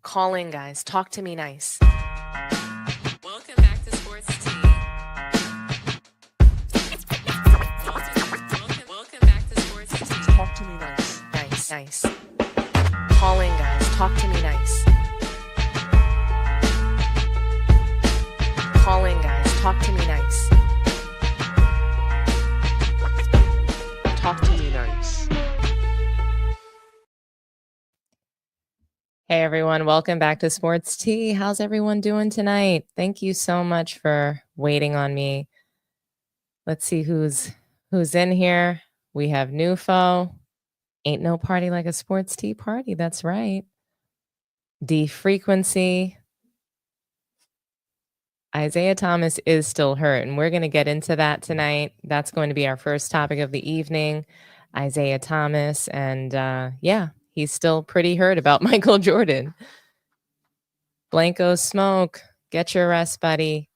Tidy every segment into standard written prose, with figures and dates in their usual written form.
Calling, guys. Talk to me nice. Welcome back to Sports Tea. Welcome back to Sports Tea. Talk to me nice. Nice. Calling, guys. Talk to me nice. Calling, guys. Talk to me nice. Talk to me nice. Hey everyone, welcome back to Sports Tea. How's everyone doing tonight? Thank you so much for waiting on me. Let's see who's in here. We have Nufo. Ain't no party like a Sports Tea party. That's right. D Frequency. Isiah Thomas is still hurt, and we're going to get into that tonight. That's going to be our first topic of the evening. Isiah Thomas, and he's still pretty hurt about Michael Jordan. Blanco Smoke, get your rest, buddy.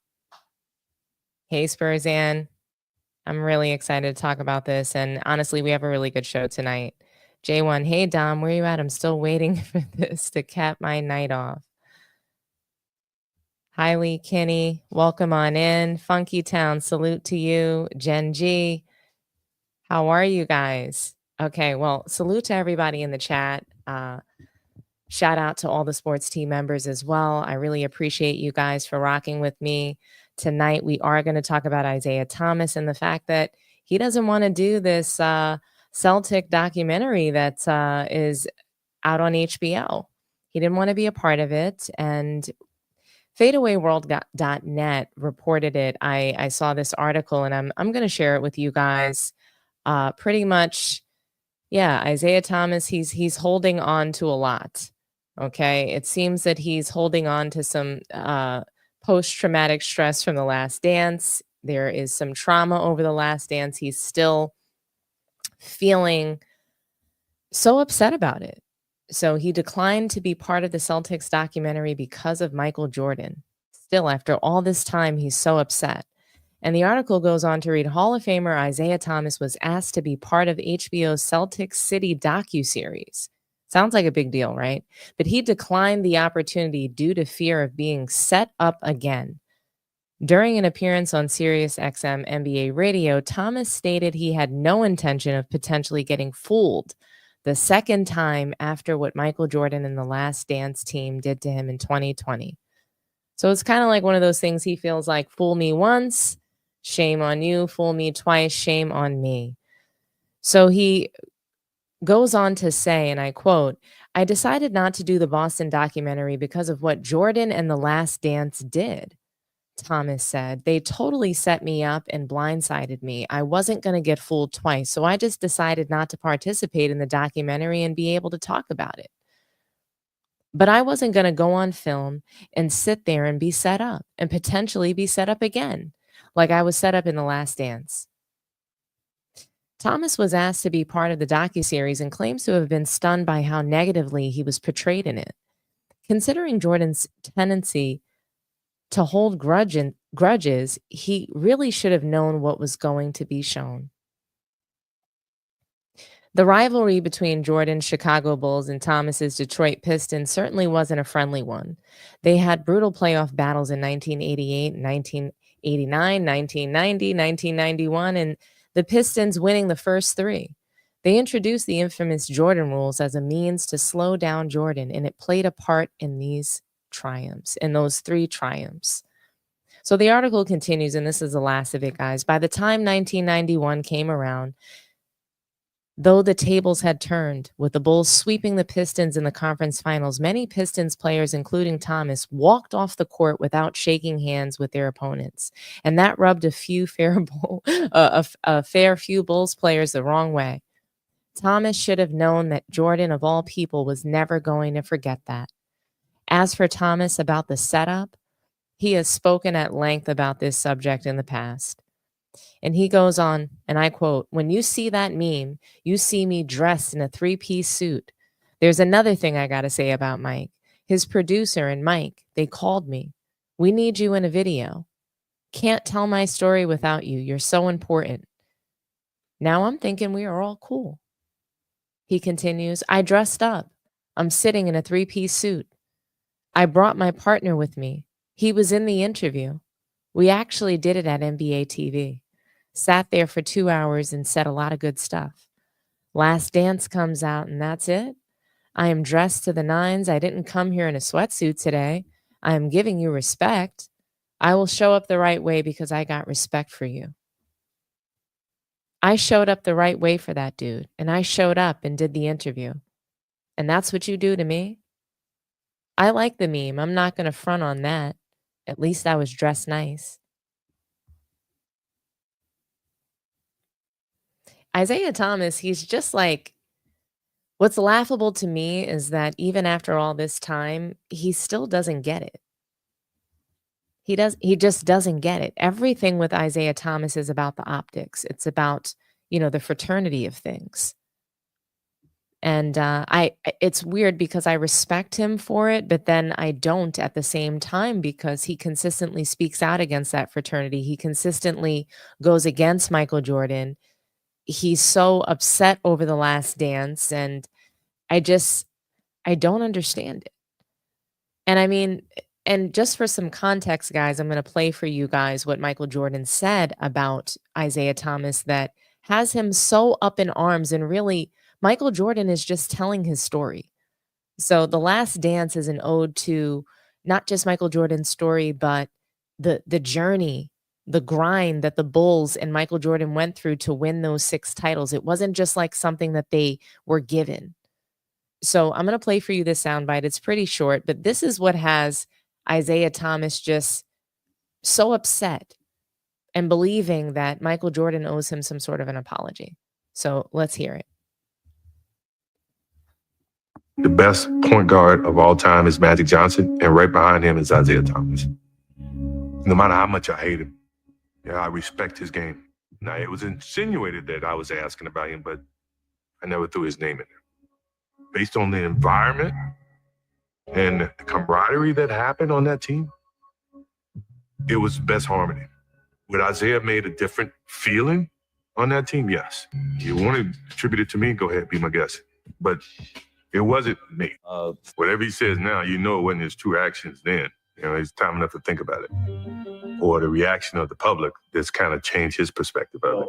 Hey, Spurzan. I'm really excited to talk about this, and honestly, we have a really good show tonight. J1, hey, Dom, where you at? I'm still waiting for this to cap my night off. Highly Kinney, welcome on in. Funky Town, salute to you. Jen G, how are you guys? Okay, well, salute to everybody in the chat. Shout out to all the Sports Team members as well. I really appreciate you guys for rocking with me. Tonight, we are going to talk about Isiah Thomas and the fact that he doesn't want to do this Celtic documentary that is out on HBO. He didn't want to be a part of it, and fadeawayworld.net reported it. I saw this article, and I'm going to share it with you guys. Pretty much, yeah, Isiah Thomas, he's holding on to a lot. Okay, it seems that he's holding on to some post-traumatic stress from The Last Dance. There is some trauma over The Last Dance. He's still feeling so upset about it. So he declined to be part of the Celtics documentary because of Michael Jordan. Still, after all this time, he's so upset. And the article goes on to read, Hall of Famer Isiah Thomas was asked to be part of HBO's Celtic City docuseries. Sounds like a big deal, right? But he declined the opportunity due to fear of being set up again. During an appearance on SiriusXM NBA radio, Thomas stated he had no intention of potentially getting fooled the second time after what Michael Jordan and the Last Dance team did to him in 2020. So it's kind of like one of those things he feels like, fool me once, shame on you, fool me twice, shame on me. So he goes on to say, and I quote, I decided not to do the Boston documentary because of what Jordan and the Last Dance did. Thomas said, they totally set me up and blindsided me. I wasn't going to get fooled twice, so I just decided not to participate in the documentary and be able to talk about it. But I wasn't going to go on film and sit there and be set up and potentially be set up again, like I was set up in The Last Dance. Thomas was asked to be part of the docuseries and claims to have been stunned by how negatively he was portrayed in it. Considering Jordan's tendency to hold grudges, he really should have known what was going to be shown. The rivalry between Jordan's Chicago Bulls and Thomas's Detroit Pistons certainly wasn't a friendly one. They had brutal playoff battles in 1988, 1989, 1990, 1991, and the Pistons winning the first three. They introduced the infamous Jordan rules as a means to slow down Jordan, and it played a part in these triumphs, in those three triumphs. So the article continues, and this is the last of it, guys. By the time 1991 came around, though the tables had turned, with the Bulls sweeping the Pistons in the conference finals, many Pistons players, including Thomas, walked off the court without shaking hands with their opponents. And that rubbed a fair few Bulls players the wrong way. Thomas should have known that Jordan, of all people, was never going to forget that. As for Thomas about the setup, he has spoken at length about this subject in the past. And he goes on, and I quote, when you see that meme, you see me dressed in a three-piece suit. There's another thing I got to say about Mike. His producer and Mike, they called me. We need you in a video. Can't tell my story without you. You're so important. Now I'm thinking we are all cool. He continues, I dressed up. I'm sitting in a three-piece suit. I brought my partner with me. He was in the interview. We actually did it at NBA TV. Sat there for 2 hours and said a lot of good stuff. Last Dance comes out and that's it. I am dressed to the nines. I didn't come here in a sweatsuit today. I am giving you respect. I will show up the right way because I got respect for you. I showed up the right way for that dude, and I showed up and did the interview. And that's what you do to me? I like the meme. I'm not going to front on that. At least I was dressed nice. Isiah Thomas, he's just like, what's laughable to me is that even after all this time, he still doesn't get it. He just doesn't get it. Everything with Isiah Thomas is about the optics. It's about, the fraternity of things. And it's weird because I respect him for it, but then I don't at the same time because he consistently speaks out against that fraternity. He consistently goes against Michael Jordan. He's so upset over The Last Dance, and I don't understand it. And I mean, and just for some context, guys, I'm going to play for you guys what Michael Jordan said about Isiah Thomas that has him so up in arms. And really, Michael Jordan is just telling his story. So The Last Dance is an ode to not just Michael Jordan's story, but the journey, the grind that the Bulls and Michael Jordan went through to win those 6 titles. It wasn't just like something that they were given. So I'm going to play for you this soundbite. It's pretty short, but this is what has Isiah Thomas just so upset and believing that Michael Jordan owes him some sort of an apology. So let's hear it. The best point guard of all time is Magic Johnson, and right behind him is Isiah Thomas. No matter how much I hate him, I respect his game. Now, it was insinuated that I was asking about him, but I never threw his name in there. Based on the environment and the camaraderie that happened on that team, it was best harmony. Would Isiah made a different feeling on that team? Yes. You want to attribute it to me? Go ahead, be my guest. But it wasn't me. Whatever he says now, it wasn't his true actions then. It's time enough to think about it. Or the reaction of the public that's kind of changed his perspective of it.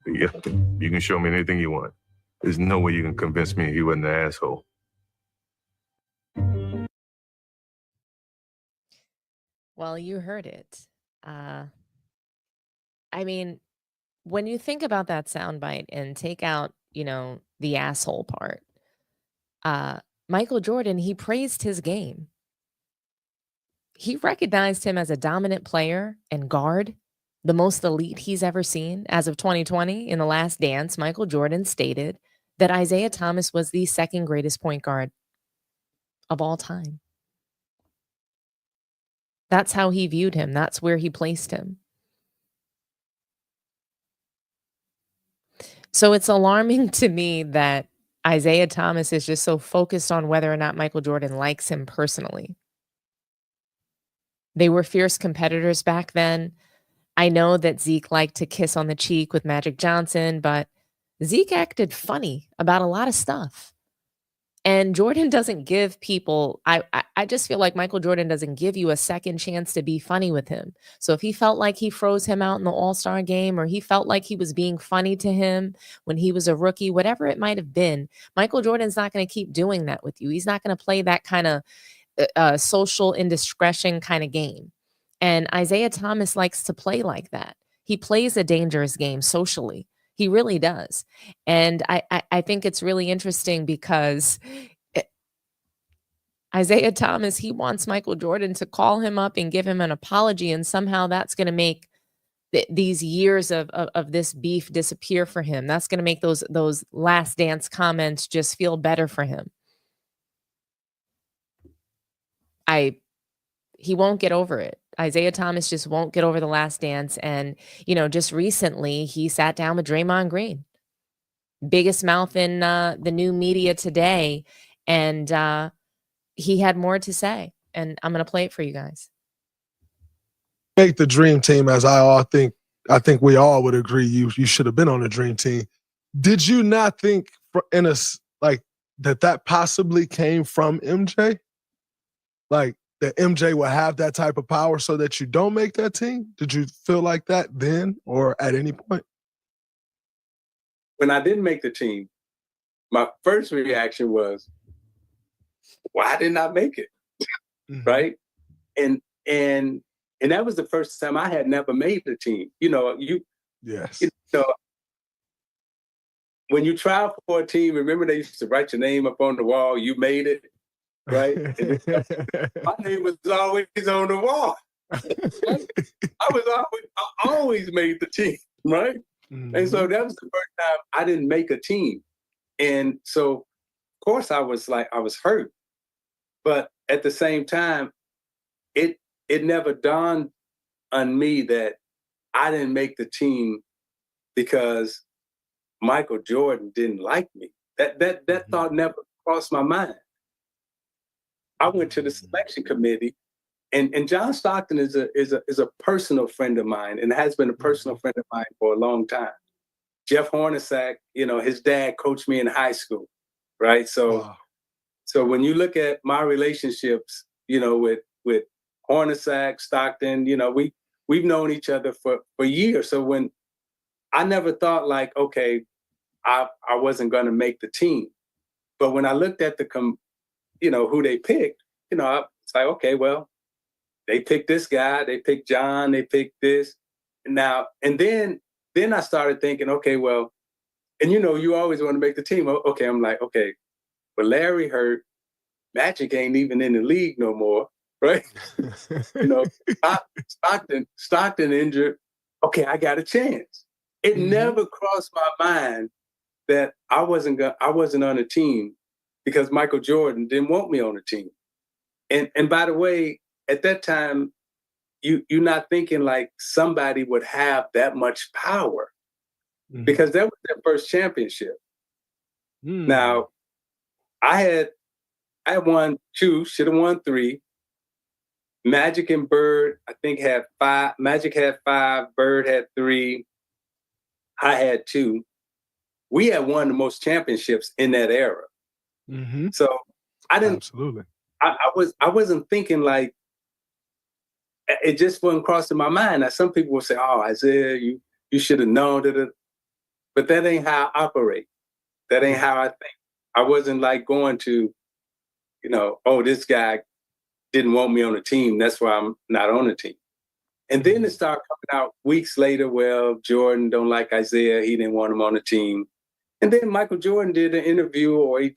But yeah, you can show me anything you want. There's no way you can convince me he wasn't an asshole. Well, you heard it. I mean, when you think about that soundbite and take out, the asshole part, Michael Jordan, he praised his game. He recognized him as a dominant player and guard, the most elite he's ever seen. As of 2020, in The Last Dance, Michael Jordan stated that Isiah Thomas was the second greatest point guard of all time. That's how he viewed him. That's where he placed him. So it's alarming to me that Isiah Thomas is just so focused on whether or not Michael Jordan likes him personally. They were fierce competitors back then. I know that Zeke liked to kiss on the cheek with Magic Johnson, but Zeke acted funny about a lot of stuff. And Jordan doesn't give people, I just feel like Michael Jordan doesn't give you a second chance to be funny with him. So if he felt like he froze him out in the All-Star game, or he felt like he was being funny to him when he was a rookie, whatever it might have been, Michael Jordan's not going to keep doing that with you. He's not going to play that kind of social indiscretion kind of game. And Isiah Thomas likes to play like that. He plays a dangerous game socially. He really does. And I think it's really interesting because Isiah Thomas, he wants Michael Jordan to call him up and give him an apology. And somehow that's going to make these years of this beef disappear for him. That's going to make those Last Dance comments just feel better for him. He won't get over it. Isiah Thomas just won't get over The Last Dance. And, just recently he sat down with Draymond Green, biggest mouth in the new media today. And he had more to say. And I'm going to play it for you guys. Make the dream team, as I think we all would agree you should have been on the dream team. Did you not think that possibly came from MJ? like that MJ will have that type of power so that you don't make that team? Did you feel like that then or at any point? When I didn't make the team, my first reaction was, why didn't I make it? Mhm. Right? And that was the first time I had never made the team. Yes. You know, when you try for a team, remember they used to write your name up on the wall, you made it, right? And my name was always on the wall. I always made the team, right? Mhm. And so that was the first time I didn't make a team. And so, of course, I was hurt. But at the same time, it never dawned on me that I didn't make the team because Michael Jordan didn't like me. That thought never crossed my mind. I went to the selection committee, and John Stockton is a personal friend of mine and has been a personal friend of mine for a long time. Jeff Hornacek, his dad coached me in high school, right? So, Wow. so when you look at my relationships, with Hornacek, Stockton, we've known each other for years. So when I never thought like, okay, I wasn't going to make the team, but when I looked at who they picked, it's like, okay, well, they picked this guy, they picked John, they picked this. Now, and then I started thinking, okay, well, and you always want to make the team. Okay, I'm like, okay, but Larry hurt, Magic ain't even in the league no more, right? Stockton injured. Okay, I got a chance. It never crossed my mind that I wasn't on a team because Michael Jordan didn't want me on the team. And by the way, at that time, you're not thinking like somebody would have that much power because that was their first championship. Now, I won 2, should have won 3. Magic and Bird, I think, had 5. Magic had 5, Bird had 3. I had 2. We had won the most championships in that era. So I didn't. Absolutely. I wasn't thinking like, it just wasn't crossing my mind. Now some people will say, "Oh, Isiah, you should have known that," but that ain't how I operate. That ain't how I think. I wasn't like going to, oh, this guy didn't want me on the team, that's why I'm not on the team. And then it started coming out weeks later, well, Jordan don't like Isiah, he didn't want him on the team. And then Michael Jordan did an interview, or he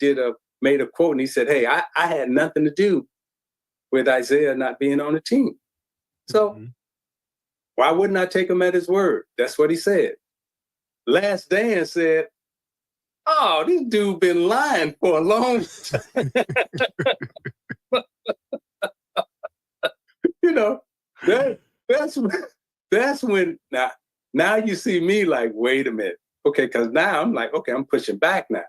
made a quote, and he said, hey, I had nothing to do with Isiah not being on the team. So why wouldn't I take him at his word? That's what he said. Last Dance said, oh, this dude been lying for a long time. That's when now you see me like, wait a minute. Okay, because now I'm like, okay, I'm pushing back now.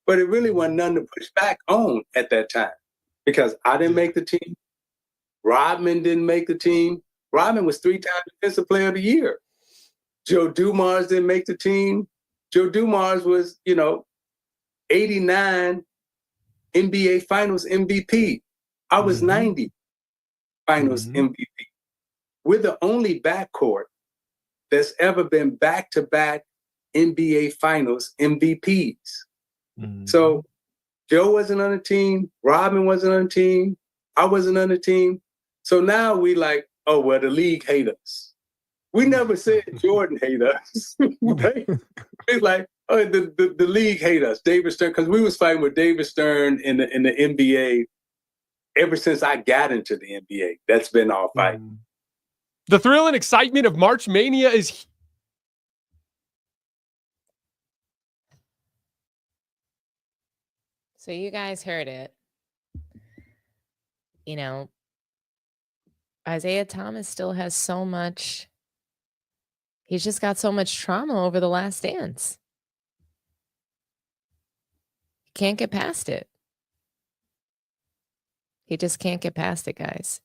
But it really wasn't nothing to push back on at that time because I didn't make the team. Rodman didn't make the team. Rodman was 3-time Defensive Player of the Year. Joe Dumars didn't make the team. Joe Dumars was, 89 NBA Finals MVP. I was 90 Finals MVP. We're the only backcourt that's ever been back-to-back NBA Finals MVPs. So Joe wasn't on the team. Rodman wasn't on the team. I wasn't on the team. So now we like, oh, well, the league hate us. We never said Jordan hate us. Right? It's like, oh, the league hate us. David Stern, because we was fighting with David Stern in the NBA ever since I got into the NBA. That's been our fight. The thrill and excitement of March Mania is... So you guys heard it. Isiah Thomas still has so much. He's just got so much trauma over the Last Dance. He can't get past it. He just can't get past it, guys.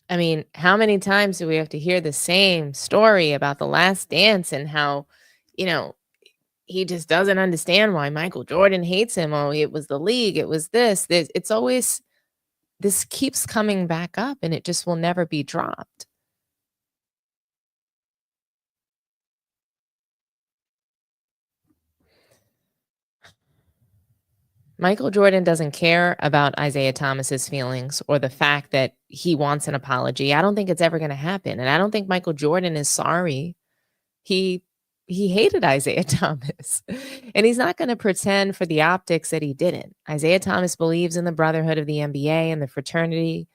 I mean, how many times do we have to hear the same story about the Last Dance and how, he just doesn't understand why Michael Jordan hates him. Oh, it was the league. It was this. It's always this keeps coming back up and it just will never be dropped. Michael Jordan doesn't care about Isiah Thomas's feelings or the fact that he wants an apology. I don't think it's ever going to happen. And I don't think Michael Jordan is sorry. He hated Isiah Thomas. And he's not going to pretend for the optics that he didn't. Isiah Thomas believes in the brotherhood of the NBA and the fraternity.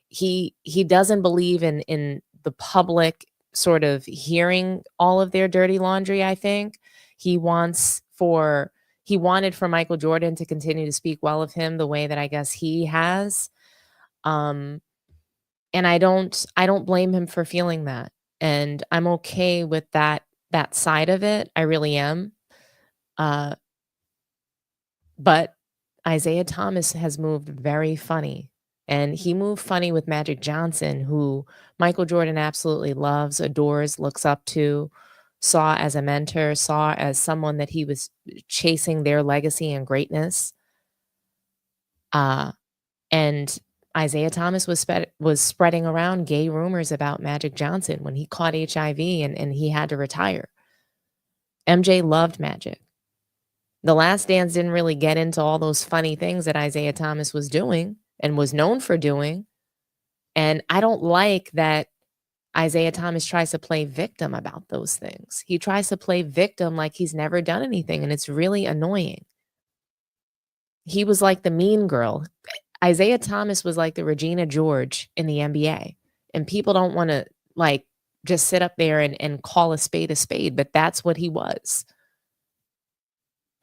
He doesn't believe in the public sort of hearing all of their dirty laundry, I think. He wanted for Michael Jordan to continue to speak well of him the way that I guess he has. And I don't blame him for feeling that. And I'm okay with that side of it. I really am. But Isiah Thomas has moved very funny. And he moved funny with Magic Johnson, who Michael Jordan absolutely loves, adores, looks up to, saw as a mentor, saw as someone that he was chasing their legacy and greatness. And Isiah Thomas was spreading around gay rumors about Magic Johnson when he caught HIV and he had to retire. MJ loved Magic. The Last Dance didn't really get into all those funny things that Isiah Thomas was doing and was known for doing. And I don't like that Isiah Thomas tries to play victim about those things. He tries to play victim like he's never done anything, and it's really annoying. He was like the mean girl. Isiah Thomas was like the Regina George in the NBA. And people don't want to like just sit up there and call a spade, but that's what he was.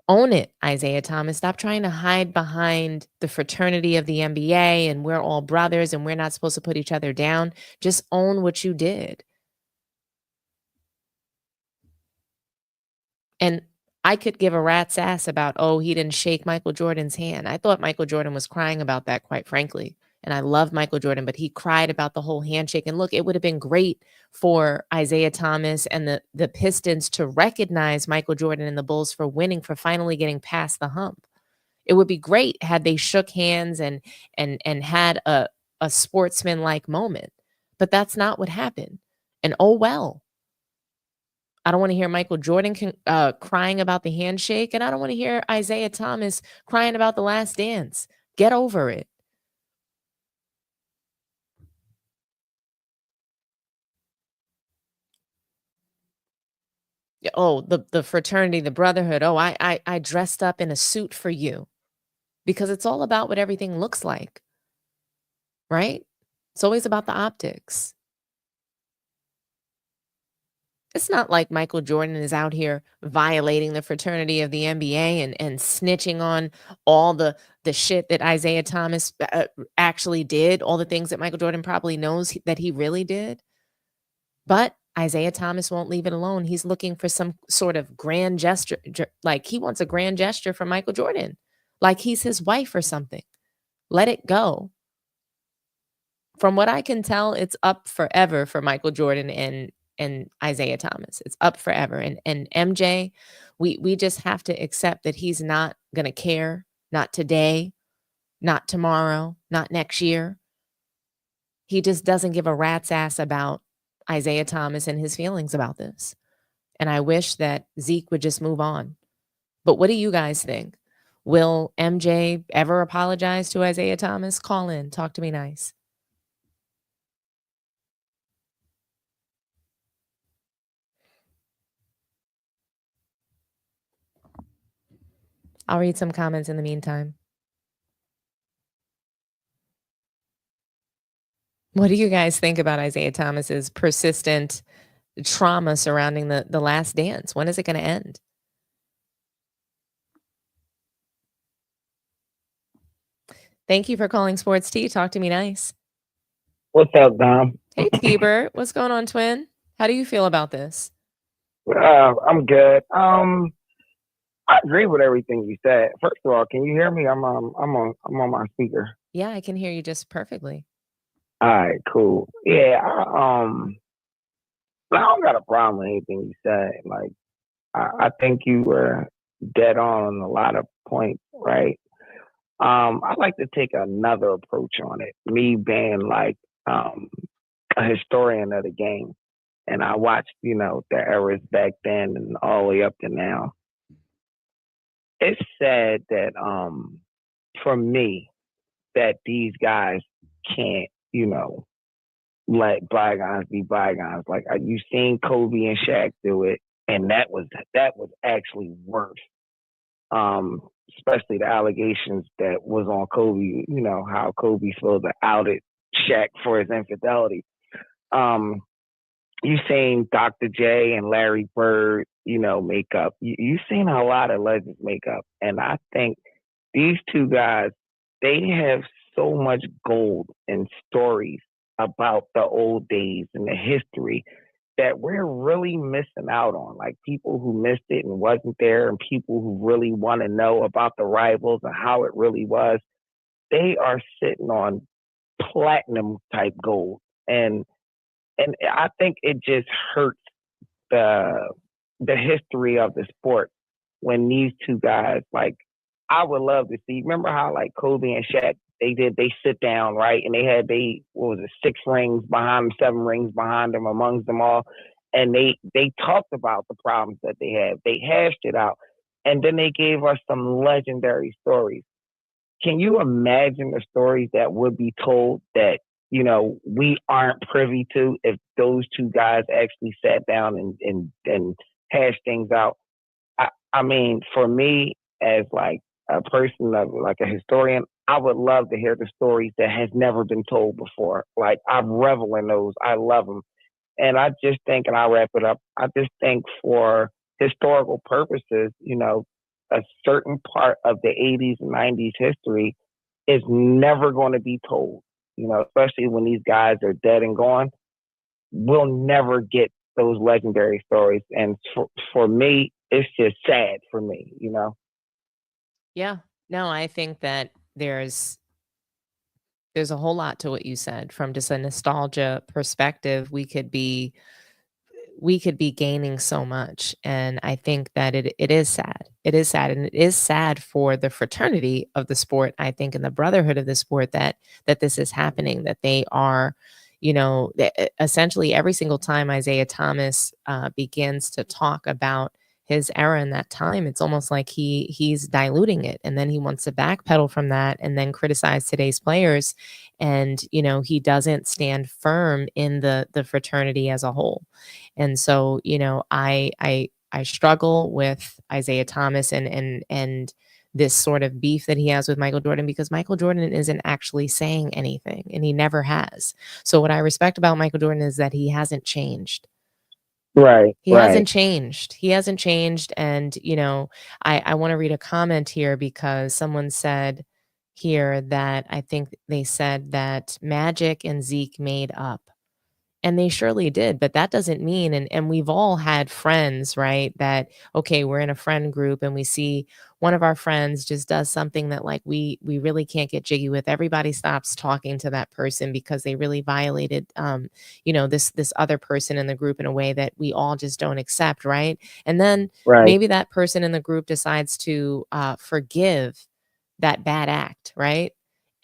Own it, Isiah Thomas. Stop trying to hide behind the fraternity of the NBA and we're all brothers and we're not supposed to put each other down. Just own what you did. And I could give a rat's ass about, oh, he didn't shake Michael Jordan's hand. I thought Michael Jordan was crying about that, quite frankly. And I love Michael Jordan, but he cried about the whole handshake. And look, it would have been great for Isiah Thomas and the Pistons to recognize Michael Jordan and the Bulls for winning, for finally getting past the hump. It would be great had they shook hands and had a sportsman-like moment. But that's not what happened. And oh well. I don't want to hear Michael Jordan crying about the handshake, and I don't want to hear Isiah Thomas crying about the Last Dance. Get over it. Oh, the fraternity, the brotherhood. Oh, I dressed up in a suit for you. Because it's all about what everything looks like. Right? It's always about the optics. It's not like Michael Jordan is out here violating the fraternity of the NBA and snitching on all the shit that Isiah Thomas actually did, all the things that Michael Jordan probably knows that he really did. But Isiah Thomas won't leave it alone. He's looking for some sort of grand gesture, like he wants a grand gesture from Michael Jordan, like he's his wife or something. Let it go. From what I can tell, it's up forever for Michael Jordan and Isiah Thomas. It's up forever. And MJ, we just have to accept that he's not going to care. Not today, not tomorrow, not next year. He just doesn't give a rat's ass about Isiah Thomas and his feelings about this. And I wish that Zeke would just move on. But what do you guys think? Will MJ ever apologize to Isiah Thomas? Call in. Talk to me nice. I'll read some comments in the meantime. What do you guys think about Isiah Thomas's persistent trauma surrounding the Last Dance? When is it going to end? Thank you for calling Sports Tea. Talk to me nice. What's up, Dom? Hey, T-Bert. What's going on, twin? How do you feel about this? I'm good. I agree with everything you said. First of all, can you hear me? I'm on my speaker. Yeah, I can hear you just perfectly. All right, cool. Yeah, I don't got a problem with anything you said. Like, I think you were dead on a lot of points, right? I like to take another approach on it. Me being like a historian of the game, and I watched, the eras back then and all the way up to now. It's sad that for me that these guys can't, let bygones be bygones. Like you've seen Kobe and Shaq do it, and that was actually worse. Especially the allegations that was on Kobe. How Kobe supposed to outed Shaq for his infidelity. You've seen Dr. J and Larry Bird, make up. You've seen a lot of legends make up, and I think these two guys, they have so much gold and stories about the old days and the history that we're really missing out on. Like people who missed it and wasn't there, and people who really want to know about the rivals and how it really was, they are sitting on platinum type gold. And I think it just hurts the history of the sport when these two guys, like, I would love to see. Remember how like Kobe and Shaq, they sit down, right? And they had 6 rings behind them, 7 rings behind them, amongst them all. And they talked about the problems that they had. They hashed it out. And then they gave us some legendary stories. Can you imagine the stories that would be told that, we aren't privy to if those two guys actually sat down and hashed things out? I mean, for me, as like a person, like a historian, I would love to hear the stories that has never been told before. Like, I revel in those. I love them. And I just think, and I'll wrap it up, I just think for historical purposes, a certain part of the 80s and 90s history is never going to be told, especially when these guys are dead and gone. We'll never get those legendary stories. And for me, it's just sad for me, Yeah. No, I think that there's a whole lot to what you said. From just a nostalgia perspective, we could be gaining so much. And I think that it is sad. It is sad. And it is sad for the fraternity of the sport, I think, and the brotherhood of the sport that this is happening, that they are, essentially every single time Isiah Thomas begins to talk about his era in that time, it's almost like he's diluting it, and then he wants to backpedal from that and then criticize today's players, and he doesn't stand firm in the fraternity as a whole. And so I struggle with Isiah Thomas and this sort of beef that he has with Michael Jordan, because Michael Jordan isn't actually saying anything, and he never has. So what I respect about Michael Jordan is that he hasn't changed. Right. He hasn't changed. He hasn't changed. And, I want to read a comment here, because someone said here that I think they said that Magic and Zeke made up. And they surely did, but that doesn't mean, and we've all had friends, right? That, okay, we're in a friend group and we see one of our friends just does something that like we really can't get jiggy with. Everybody stops talking to that person because they really violated, this other person in the group in a way that we all just don't accept, right? And then maybe that person in the group decides to forgive that bad act, right?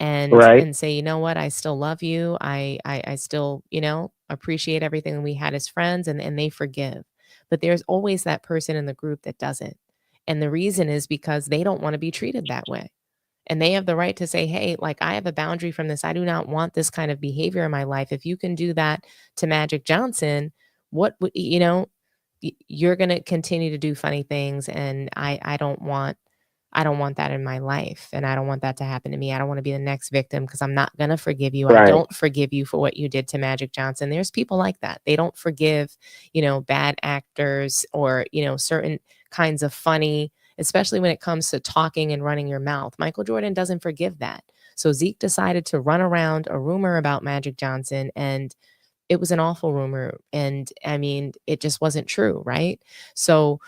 And say, you know what, I still love you. I still, appreciate everything we had as friends, and they forgive. But there's always that person in the group that doesn't. And the reason is because they don't want to be treated that way. And they have the right to say, hey, like, I have a boundary from this. I do not want this kind of behavior in my life. If you can do that to Magic Johnson, what would, you're going to continue to do funny things. And I don't want that in my life, and I don't want that to happen to me. I don't want to be the next victim, because I'm not going to forgive you. I don't forgive you for what you did to Magic Johnson. There's people like that. They don't forgive, bad actors or, certain kinds of funny, especially when it comes to talking and running your mouth. Michael Jordan doesn't forgive that. So Zeke decided to run around a rumor about Magic Johnson, and it was an awful rumor. And I mean, it just wasn't true. Right. So,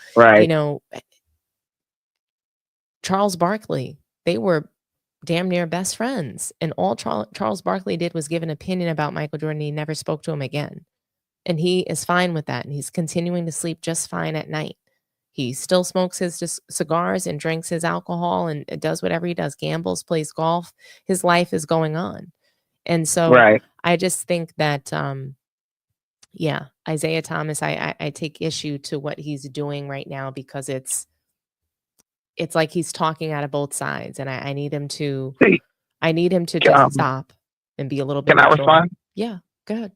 Charles Barkley, they were damn near best friends. And all Charles Barkley did was give an opinion about Michael Jordan. He never spoke to him again. And he is fine with that. And he's continuing to sleep just fine at night. He still smokes his cigars and drinks his alcohol and does whatever he does, gambles, plays golf. His life is going on. And so Right. I just think that, yeah, Isiah Thomas, I take issue to what he's doing right now because it's like he's talking out of both sides, and I need him to See, just stop and be a little bit can I mature. respond? Yeah, go ahead.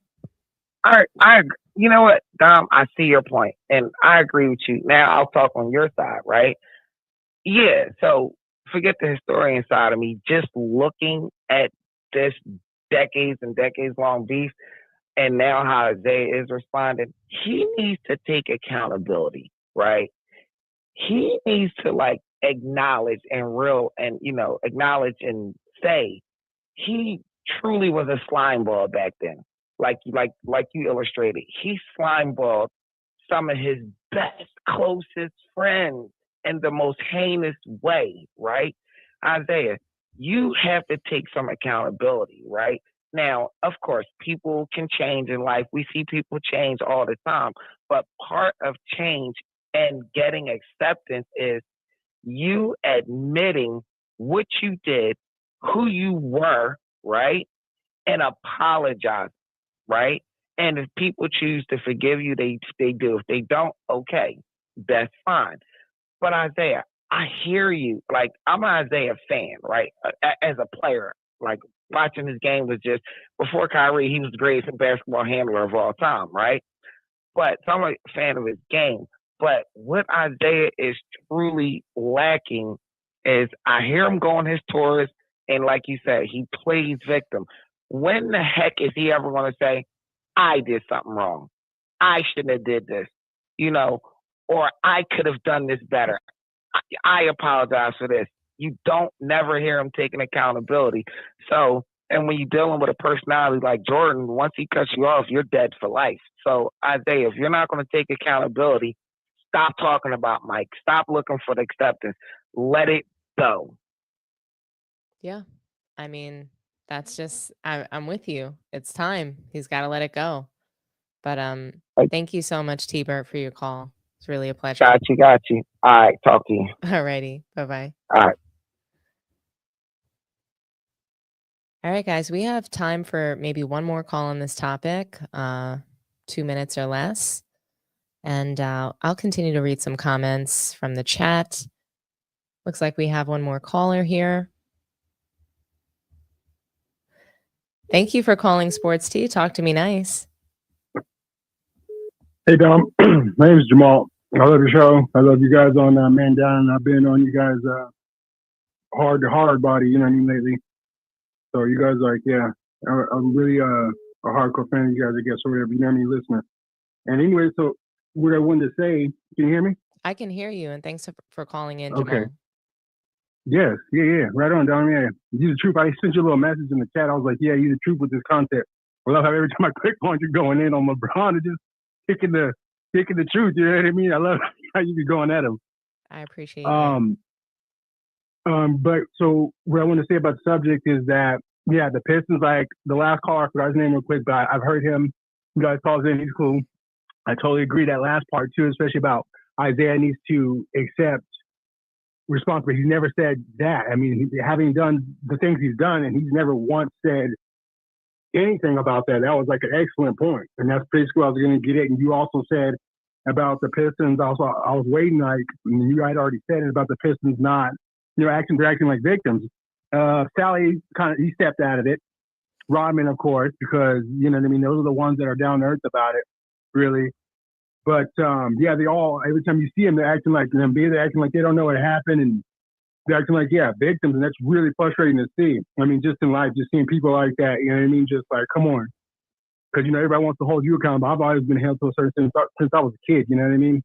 I you know what, Dom, I see your point, and I agree with you. Now I'll talk on your side, right? Yeah, so forget the historian side of me. Just looking at this decades and decades long beef, and now how Isiah is responding, he needs to take accountability, right? He needs to like acknowledge acknowledge and say he truly was a slime ball back then. Like you illustrated, he slime balled some of his best, closest friends in the most heinous way, right? Isiah, you have to take some accountability, right? Now, of course, people can change in life. We see people change all the time, but part of change and getting acceptance is you admitting what you did, who you were, right? And apologize, right? And if people choose to forgive you, they do. If they don't, okay, that's fine. But Isiah, I hear you. Like, I'm an Isiah fan, right? As a player, like watching his game was just before Kyrie, he was the greatest basketball handler of all time, right? But so I'm a fan of his game. But what Isiah is truly lacking is I hear him go on his tours, and like you said, he plays victim. When the heck is he ever going to say, I did something wrong? I shouldn't have did this, or I could have done this better. I apologize for this. You don't never hear him taking accountability. So, and when you're dealing with a personality like Jordan, once he cuts you off, you're dead for life. So, Isiah, if you're not going to take accountability, stop talking about Mike. Stop looking for the acceptance. Let it go. Yeah. I mean, that's just, I'm with you. It's time. He's got to let it go. But thank you so much, T-Bert, for your call. It's really a pleasure. Got you. All right. Talk to you. All righty. Bye-bye. All right. All right, guys. We have time for maybe one more call on this topic, 2 minutes or less. And I'll continue to read some comments from the chat. Looks like we have one more caller here. Thank you for calling Sports Tea. Talk to me nice. Hey, Dom. My name is Jamal. I love your show. I love you guys on Man Down. I've been on you guys hard to hard body, lately. So you guys I'm really a hardcore fan of you guys, I guess, or whatever, listener. And anyway, so what I wanted to say, can you hear me? I can hear you, and thanks for calling in, Okay. Jamal. Yes, yeah. Right on, Dom. Yeah. You the truth. I sent you a little message in the chat. I was like, yeah, you the truth with this content. I love how every time I click on you going in on LeBron and just picking the truth, you know what I mean? I love how you be going at him. I appreciate it. But so what I want to say about the subject is that, yeah, the Pistons, like the last caller, I forgot his name real quick, but I've heard him. You guys calls in, he's cool. I totally agree that last part too, especially about Isiah needs to accept responsibility. He's never said that. I mean, having done the things he's done, and he's never once said anything about that. That was like an excellent point. And that's basically what I was going to get at. And you also said about the Pistons, also, I was waiting, like, you had already said it about the Pistons not, acting like victims. Sally he stepped out of it. Rodman, of course, because, those are the ones that are down to earth about it, really. But, yeah, they all, every time you see them, they're acting like they're acting like they don't know what happened. And they're acting like, yeah, victims. And that's really frustrating to see. I mean, just in life, just seeing people like that, just like, come on. Because, everybody wants to hold you accountable. I've always been held to a certain since I was a kid, you know what I mean?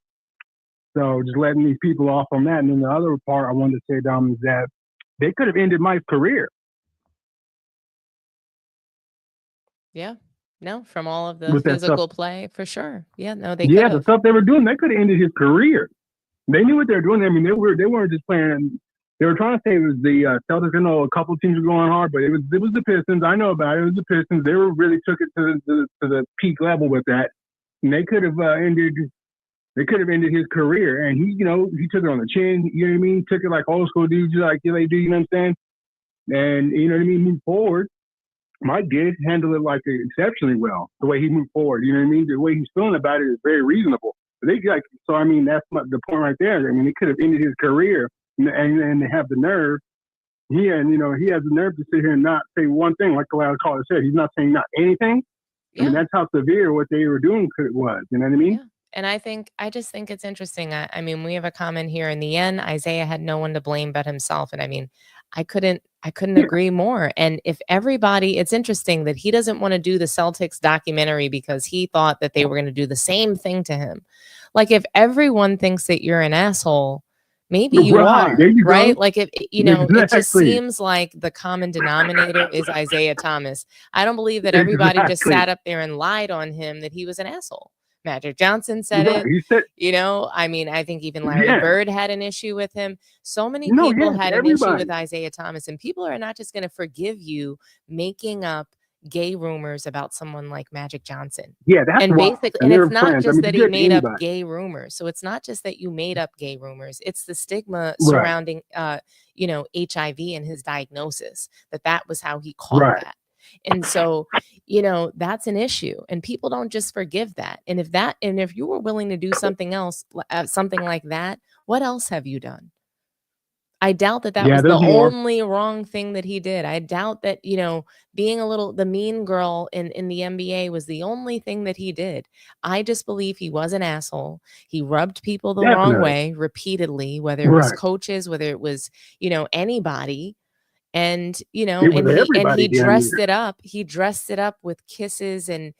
So just letting these people off on that. And then the other part I wanted to say, Dom, is that they could have ended Mike's career. Yeah. No, from all of the physical play, for sure. Yeah, no, they could Yeah, have. the stuff they were doing, they could have ended his career. They knew what they were doing. I mean, they weren't just playing. They were trying to say it was the Celtics. I know a couple teams were going hard, but it was the Pistons. I know about it. It was the Pistons. They really took it to the peak level with that. And they could have ended It could have ended his career. And he, he took it on the chin. You know what I mean? Took it like old school dudes, like they do. You know what I'm saying? And you know what I mean? Move forward. Mike did handle it like exceptionally well. The way he moved forward. You know what I mean? The way he's feeling about it is very reasonable. But so I mean, that's the point right there. I mean, it could have ended his career, and they have the nerve. He has the nerve to sit here and not say one thing, like the last caller said. He's not saying not anything. Yeah. I mean, that's how severe what they were doing was. You know what I mean? Yeah. And I just think it's interesting. I mean, we have a comment here. In the end, Isiah had no one to blame but himself. And I mean, I couldn't agree more. And if everybody, it's interesting that he doesn't want to do the Celtics documentary because he thought that they were going to do the same thing to him. Like, if everyone thinks that you're an asshole, maybe you are, right? Like, if it just seems like the common denominator is Isiah Thomas. I don't believe that everybody just sat up there and lied on him that he was an asshole. Magic Johnson said it. He said, I mean, I think even Larry Bird had an issue with him. So many people had an issue with Isiah Thomas, and people are not just going to forgive you making up gay rumors about someone like Magic Johnson. Yeah, that's basically, and it's not just that he made up gay rumors. So it's not just that you made up gay rumors. It's the stigma surrounding, HIV and his diagnosis. That was how he caught that. And so, that's an issue, and people don't just forgive that. And if you were willing to do something else, something like that, what else have you done? I doubt that was the only wrong thing that he did. I doubt that, being the mean girl in the NBA was the only thing that he did. I just believe he was an asshole. He rubbed people the wrong way repeatedly, whether it was coaches, whether it was, anybody. And, he dressed it up. He dressed it up with kisses and,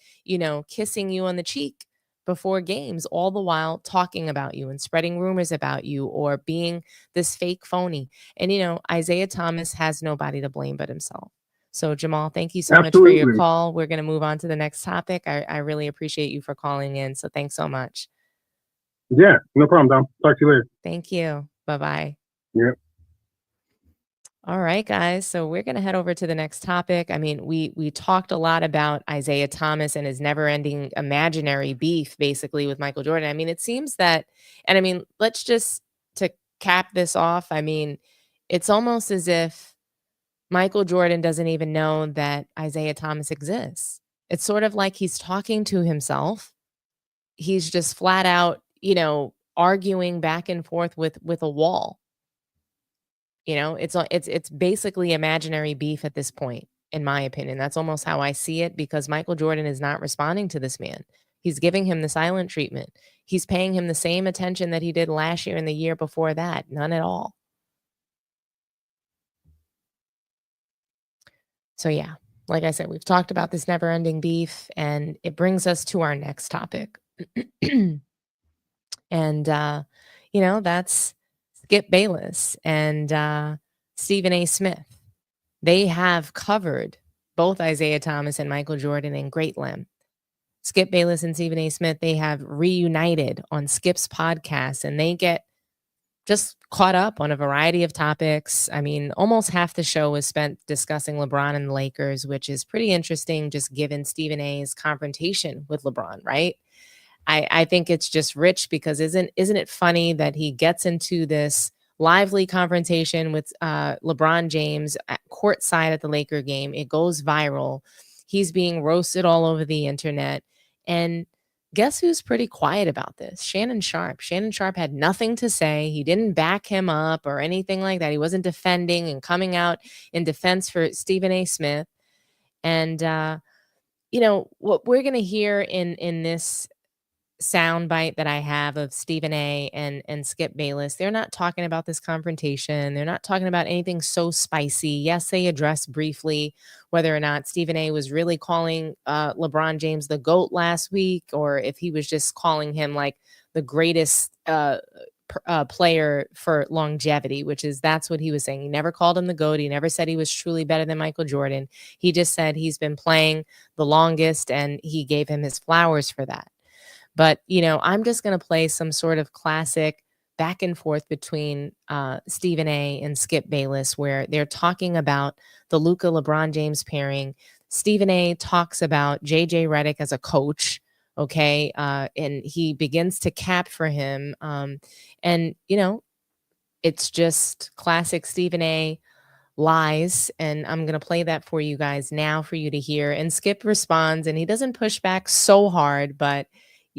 kissing you on the cheek before games, all the while talking about you and spreading rumors about you or being this fake phony. And, Isiah Thomas has nobody to blame but himself. So, Jamal, thank you so much for your call. We're going to move on to the next topic. I really appreciate you for calling in. So thanks so much. Yeah, no problem, Dom. Talk to you later. Thank you. Bye-bye. Yep. All right, guys. So we're going to head over to the next topic. I mean, we talked a lot about Isiah Thomas and his never-ending imaginary beef, basically, with Michael Jordan. I mean, it seems that, and I mean, let's just, to cap this off, I mean, it's almost as if Michael Jordan doesn't even know that Isiah Thomas exists. It's sort of like he's talking to himself. He's just flat out, arguing back and forth with a wall. It's basically imaginary beef at this point, in my opinion. That's almost how I see it, because Michael Jordan is not responding to this man. He's giving him the silent treatment. He's paying him the same attention that he did last year and the year before that. None at all. So yeah, like I said, we've talked about this never-ending beef, and it brings us to our next topic. And, that's Skip Bayless and Stephen A. Smith. They have covered both Isiah Thomas and Michael Jordan in great length. Skip Bayless and Stephen A. Smith, they have reunited on Skip's podcast, and they get just caught up on a variety of topics. I mean, almost half the show was spent discussing LeBron and the Lakers, which is pretty interesting, just given Stephen A.'s confrontation with LeBron, right? I think it's just rich, because isn't it funny that he gets into this lively confrontation with LeBron James courtside at the Laker game. It goes viral. He's being roasted all over the internet. And guess who's pretty quiet about this? Shannon Sharpe. Shannon Sharpe had nothing to say. He didn't back him up or anything like that. He wasn't defending and coming out in defense for Stephen A. Smith. And, what we're going to hear in this soundbite that I have of Stephen A. and Skip Bayless, they're not talking about this confrontation. They're not talking about anything so spicy. Yes, they addressed briefly whether or not Stephen A. was really calling LeBron James the GOAT last week, or if he was just calling him like the greatest player for longevity, that's what he was saying. He never called him the GOAT. He never said he was truly better than Michael Jordan. He just said he's been playing the longest, and he gave him his flowers for that. But, I'm just going to play some sort of classic back and forth between Stephen A. and Skip Bayless, where they're talking about the Luka LeBron James pairing. Stephen A. talks about JJ Redick as a coach, Okay. And he begins to cap for him. And, it's just classic Stephen A lies. And I'm going to play that for you guys now for you to hear. And Skip responds, and he doesn't push back so hard, but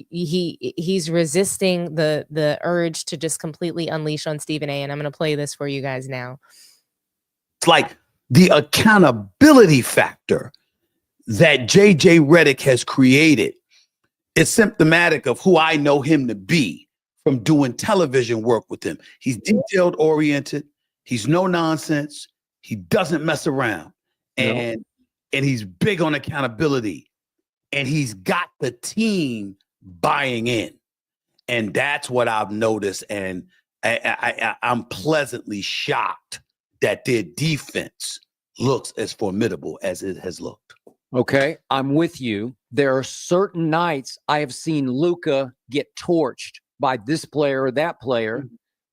he's resisting the urge to just completely unleash on Stephen A. And I'm going to play this for you guys now. It's like the accountability factor that JJ Redick has created is symptomatic of who I know him to be from doing television work with him. He's detailed oriented. He's no nonsense. He doesn't mess around. And he's big on accountability. And he's got the team buying in. And that's what I've noticed. And I'm pleasantly shocked that their defense looks as formidable as it has looked. Okay, I'm with you. There are certain nights I have seen Luka get torched by this player or that player,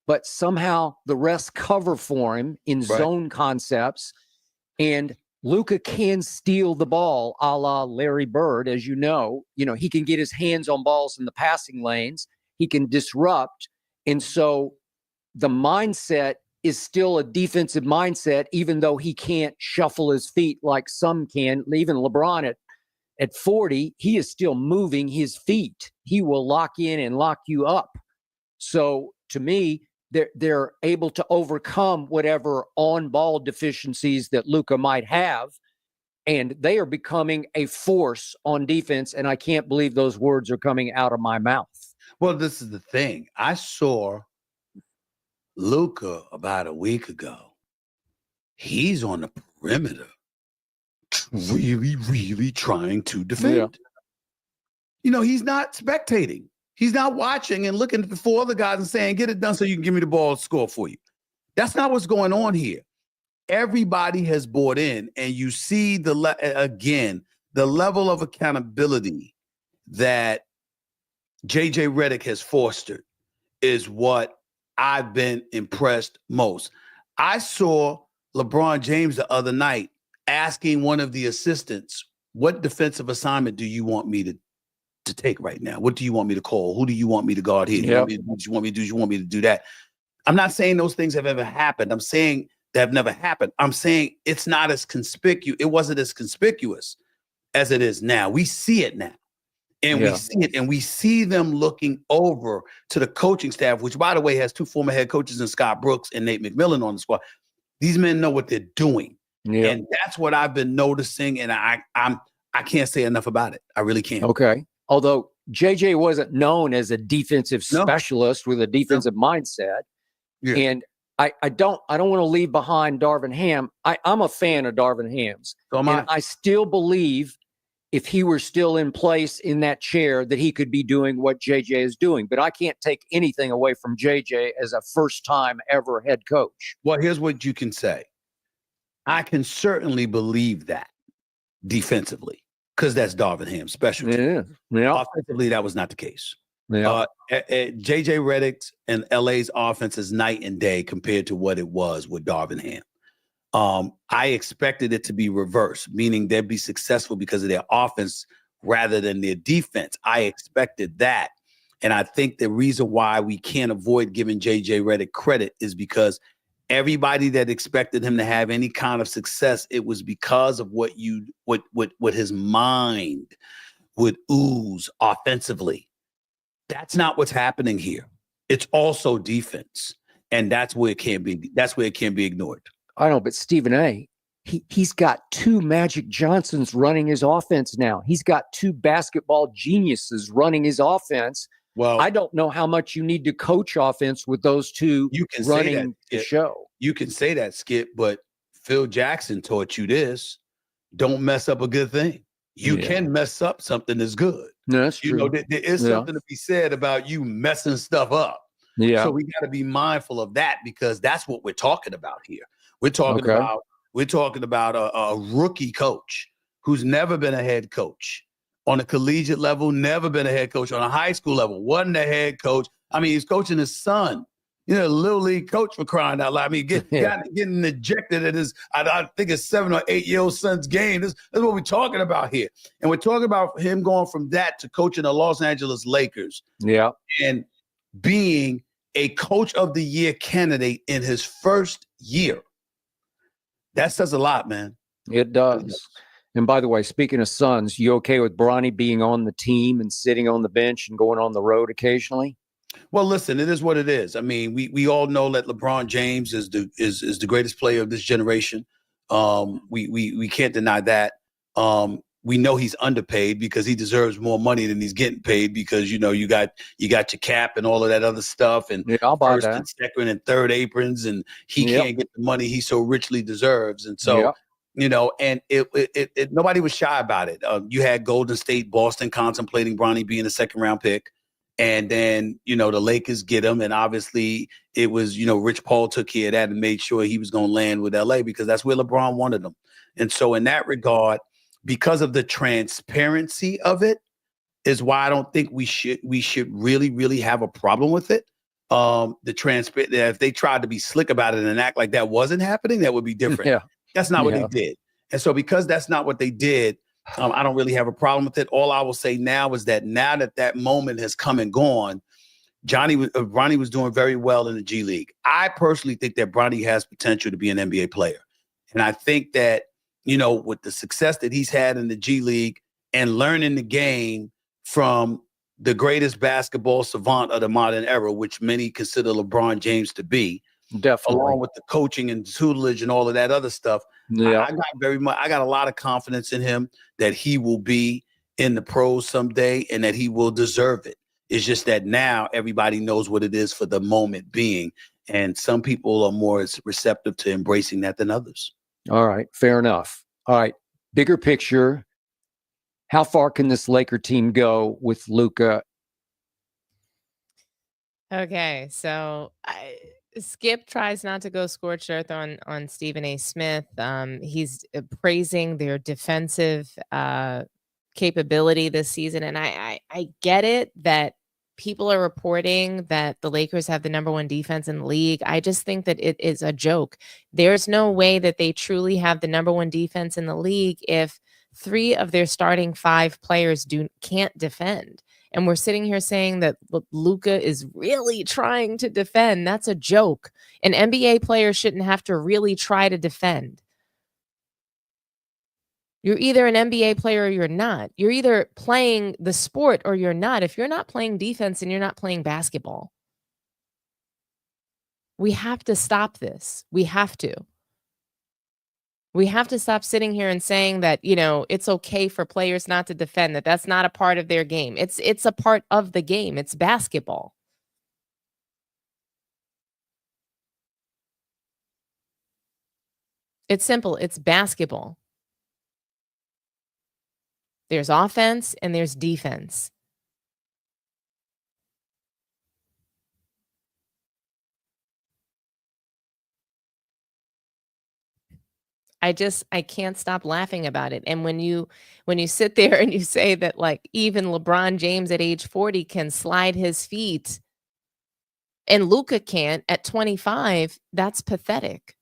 but somehow the rest cover for him in zone concepts. And Luka can steal the ball a la Larry Bird, as you know. He can get his hands on balls in the passing lanes. He can disrupt. And so the mindset is still a defensive mindset, even though he can't shuffle his feet like some can. Even LeBron at 40, he is still moving his feet. He will lock in and lock you up. So to me, they're able to overcome whatever on-ball deficiencies that Luka might have, and they are becoming a force on defense, and I can't believe those words are coming out of my mouth. Well, this is the thing. I saw Luka about a week ago. He's on the perimeter, really, really trying to defend. He's not spectating. He's not watching and looking at the four other guys and saying, get it done so you can give me the ball and score for you. That's not what's going on here. Everybody has bought in, and you see the level of accountability that JJ Redick has fostered is what I've been impressed most. I saw LeBron James the other night asking one of the assistants, what defensive assignment do you want me to take right now? What do you want me to call? Who do you want me to guard here? What do you want me to do? You want me to do that? I'm not saying those things have ever happened. I'm saying they have never happened. I'm saying it's not as conspicuous. It wasn't as conspicuous as it is now. We see it now. And we see it, and we see them looking over to the coaching staff, which, by the way, has two former head coaches in Scott Brooks and Nate McMillan on the squad. These men know what they're doing. And that's what I've been noticing, and I can't say enough about it. I really can't. Okay. Although JJ wasn't known as a defensive specialist with a defensive mindset. And I don't want to leave behind Darvin Ham. I'm a fan of Darvin Ham's. So am I. I still believe if he were still in place in that chair that he could be doing what JJ is doing. But I can't take anything away from JJ as a first-time ever head coach. Well, here's what you can say. I can certainly believe that defensively, because that's Darvin Ham's specialty. Offensively, that was not the case. JJ Redick's and LA's offense is night and day compared to what it was with Darvin Ham. I expected it to be reversed, meaning they'd be successful because of their offense rather than their defense. I expected that. And I think the reason why we can't avoid giving JJ Redick credit is because everybody that expected him to have any kind of success, it was because of what his mind would ooze offensively. That's not what's happening here. It's also defense. And that's where it can't be ignored. I know, but Stephen A., he's got two Magic Johnsons running his offense now. He's got two basketball geniuses running his offense. Well, I don't know how much you need to coach offense with those two running the show. You can say that, Skip, but Phil Jackson taught you this. Don't mess up a good thing. You can mess up something that's good. No, that's true. There is something to be said about you messing stuff up. So we got to be mindful of that, because that's what we're talking about here. We're talking about a rookie coach who's never been a head coach on a collegiate level, never been a head coach on a high school level, wasn't a head coach. I mean, he's coaching his son You know, little league coach for crying out loud. I mean, getting ejected at his, I think his 7 or 8 year old son's game. This is what we're talking about here. And we're talking about him going from that to coaching the Los Angeles Lakers. Yeah. And being a coach of the year candidate in his first year. That says a lot, man. It does. And by the way, speaking of sons, you okay with Bronny being on the team and sitting on the bench and going on the road occasionally? Well, listen, it is what it is. I mean, we all know that LeBron James is the greatest player of this generation. We can't deny that. We know he's underpaid because he deserves more money than he's getting paid because, you know, you got your cap and all of that other stuff and I'll buy first that. and second and third aprons, and he can't get the money he so richly deserves. And so, you know, and it nobody was shy about it. You had Golden State, Boston contemplating Bronny being a second round pick. And then, you know, the Lakers get him. And obviously it was, you know, Rich Paul took care of that and made sure he was going to land with LA because that's where LeBron wanted him. And so in that regard, because of the transparency of it is why I don't think we should really, really have a problem with it. If they tried to be slick about it and act like that wasn't happening, that would be different. That's not what they did. And so because that's not what they did, I don't really have a problem with it. All I will say now is that now that moment has come and gone, Bronny was doing very well in the G League. I personally think that Bronny has potential to be an NBA player. And I think that, you know, with the success that he's had in the G League and learning the game from the greatest basketball savant of the modern era, which many consider LeBron James to be, definitely, along with the coaching and tutelage and all of that other stuff. I got a lot of confidence in him that he will be in the pros someday and that he will deserve it. It's just that now everybody knows what it is for the moment being. And some people are more receptive to embracing that than others. All right. Fair enough. All right. Bigger picture. How far can this Laker team go with Luka? Okay. So Skip tries not to go scorched earth on Stephen A. Smith. He's praising their defensive capability this season. And I get it that people are reporting that the Lakers have the #1 defense in the league. I just think that it is a joke. There's no way that they truly have the #1 defense in the league if 3 of their starting 5 players can't defend. And we're sitting here saying that Luka is really trying to defend. That's a joke. An NBA player shouldn't have to really try to defend. You're either an NBA player or you're not. You're either playing the sport or you're not. If you're not playing defense and you're not playing basketball, we have to stop this. We have to. We have to stop sitting here and saying that, you know, it's okay for players not to defend, that that's not a part of their game. It's a part of the game. It's basketball. It's simple. It's basketball. There's offense and there's defense. I can't stop laughing about it. And when you sit there and you say that, like, even LeBron James at age 40 can slide his feet and Luka can't at 25, that's pathetic.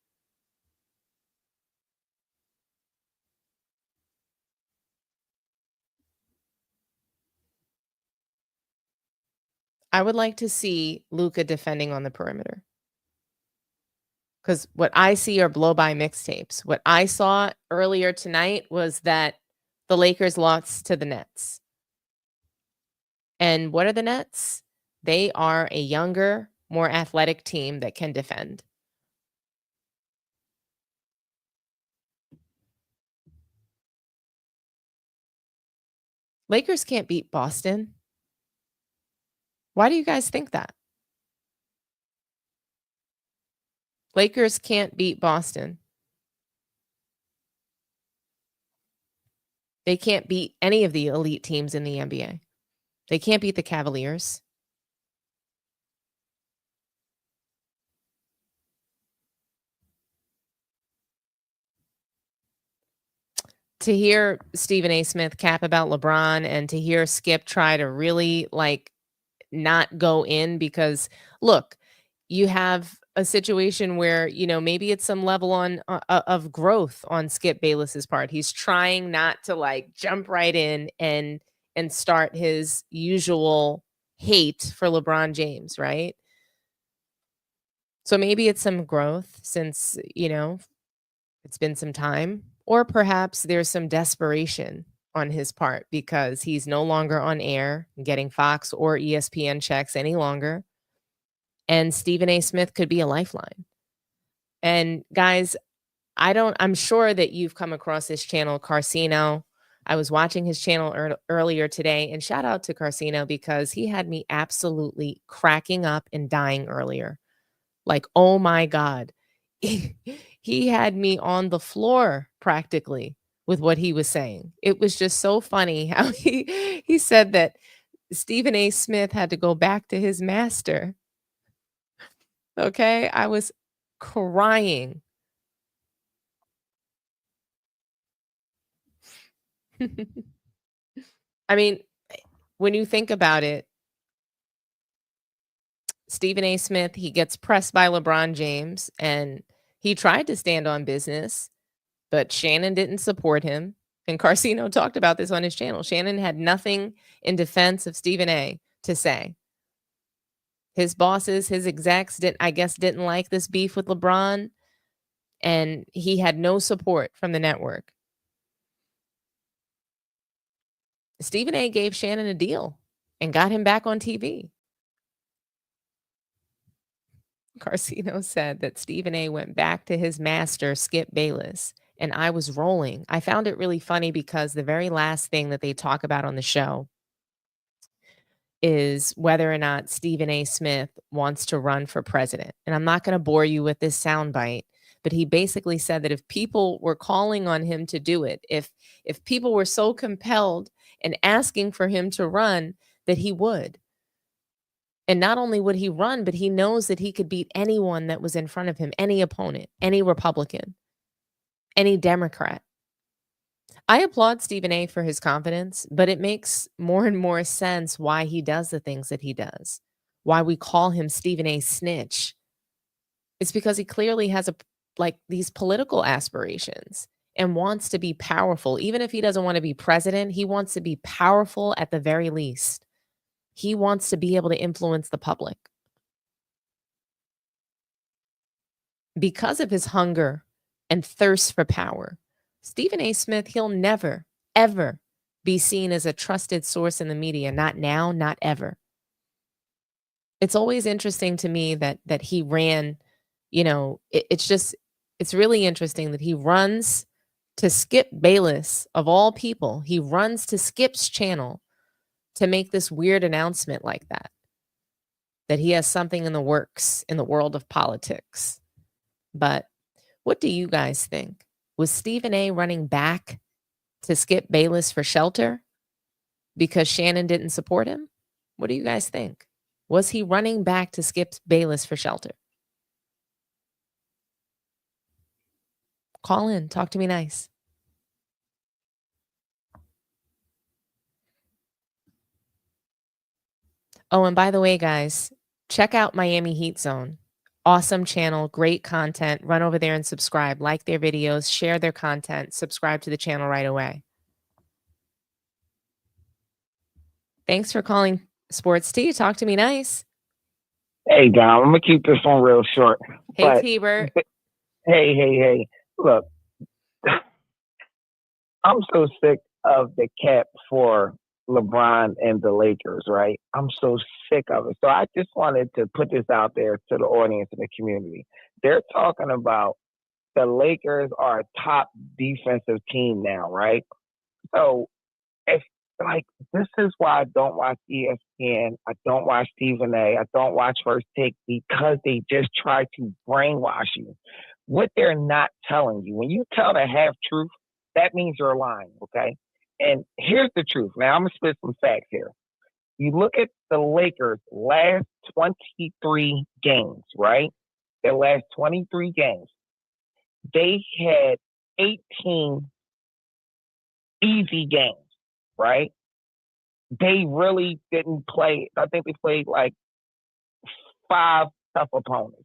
I would like to see Luka defending on the perimeter. Because what I see are blow-by mixtapes. What I saw earlier tonight was that the Lakers lost to the Nets. And what are the Nets? They are a younger, more athletic team that can defend. Lakers can't beat Boston. Why do you guys think that? Lakers can't beat Boston. They can't beat any of the elite teams in the NBA. They can't beat the Cavaliers. To hear Stephen A. Smith cap about LeBron and to hear Skip try to really, like, not go in because, look, you have a situation where, you know, maybe it's some level on of growth on Skip Bayless's part. He's trying not to like jump right in and start his usual hate for LeBron James, right? So maybe it's some growth since, you know, it's been some time, or perhaps there's some desperation on his part because he's no longer on air getting Fox or ESPN checks any longer. And Stephen A. Smith could be a lifeline. And guys, I'm sure that you've come across this channel, Carcino. I was watching his channel earlier today, and shout out to Carcino because he had me absolutely cracking up and dying earlier. Like, oh my God. He had me on the floor practically with what he was saying. It was just so funny how he said that Stephen A. Smith had to go back to his master. Okay, I was crying. I mean, when you think about it, Stephen A. Smith, he gets pressed by LeBron James, and he tried to stand on business, but Shannon didn't support him. And Carcino talked about this on his channel. Shannon had nothing in defense of Stephen A. to say. His bosses, his execs didn't like this beef with LeBron, and he had no support from the network. Stephen A. gave Shannon a deal and got him back on TV. Carcino said that Stephen A. went back to his master, Skip Bayless, and I was rolling. I found it really funny because the very last thing that they talk about on the show is whether or not Stephen A. Smith wants to run for president. And I'm not going to bore you with this soundbite, but he basically said that if people were calling on him to do it, if people were so compelled and asking for him to run, that he would. And not only would he run, but he knows that he could beat anyone that was in front of him, any opponent, any Republican, any Democrat. I applaud Stephen A. for his confidence, but it makes more and more sense why he does the things that he does, why we call him Stephen A. Snitch. It's because he clearly has these political aspirations and wants to be powerful. Even if he doesn't want to be president, he wants to be powerful at the very least. He wants to be able to influence the public. Because of his hunger and thirst for power, Stephen A. Smith, he'll never, ever be seen as a trusted source in the media. Not now, not ever. It's always interesting to me that he ran, you know, it's really interesting that he runs to Skip Bayless, of all people. He runs to Skip's channel to make this weird announcement like that he has something in the works in the world of politics. But what do you guys think? Was Stephen A. running back to Skip Bayless for shelter because Shannon didn't support him? What do you guys think? Was he running back to Skip Bayless for shelter? Call in. Talk to me nice. Oh, and by the way, guys, check out Miami Heat Zone. Awesome channel, great content. Run over there and subscribe. Like their videos, share their content, subscribe to the channel right away. Thanks for calling Sports Tea. Talk to me nice. Hey, Dom, I'm going to keep this one real short. Hey, T-Bert. Hey. Look, I'm so sick of the cap for LeBron and the Lakers, right? I'm so sick of it. So I just wanted to put this out there to the audience and the community. They're talking about the Lakers are a top defensive team now, right? So it's like, this is why I don't watch ESPN. I don't watch Stephen A. I don't watch First Take, because they just try to brainwash you. What they're not telling you, when you tell the half truth, that means you're lying, okay? And here's the truth. Now, I'm going to spit some facts here. You look at the Lakers' last 23 games, right? Their last 23 games. They had 18 easy games, right? They really didn't play. I think they played like 5 tough opponents.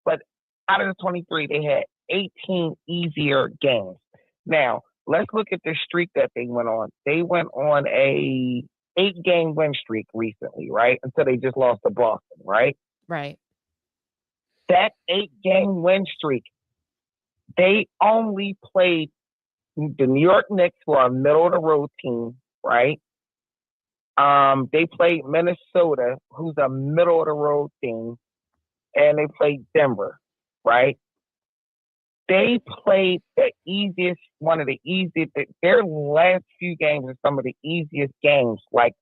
But out of the 23, they had 18 easier games. Now, let's look at the streak that they went on. They went on a 8-game win streak recently, right? Until they just lost to Boston, right? Right. That 8-game win streak, they only played the New York Knicks, who are a middle of the road team, right? They played Minnesota, who's a middle of the road team, and they played Denver, right? They played the easiest, one of the easiest. Their last few games are some of the easiest games, like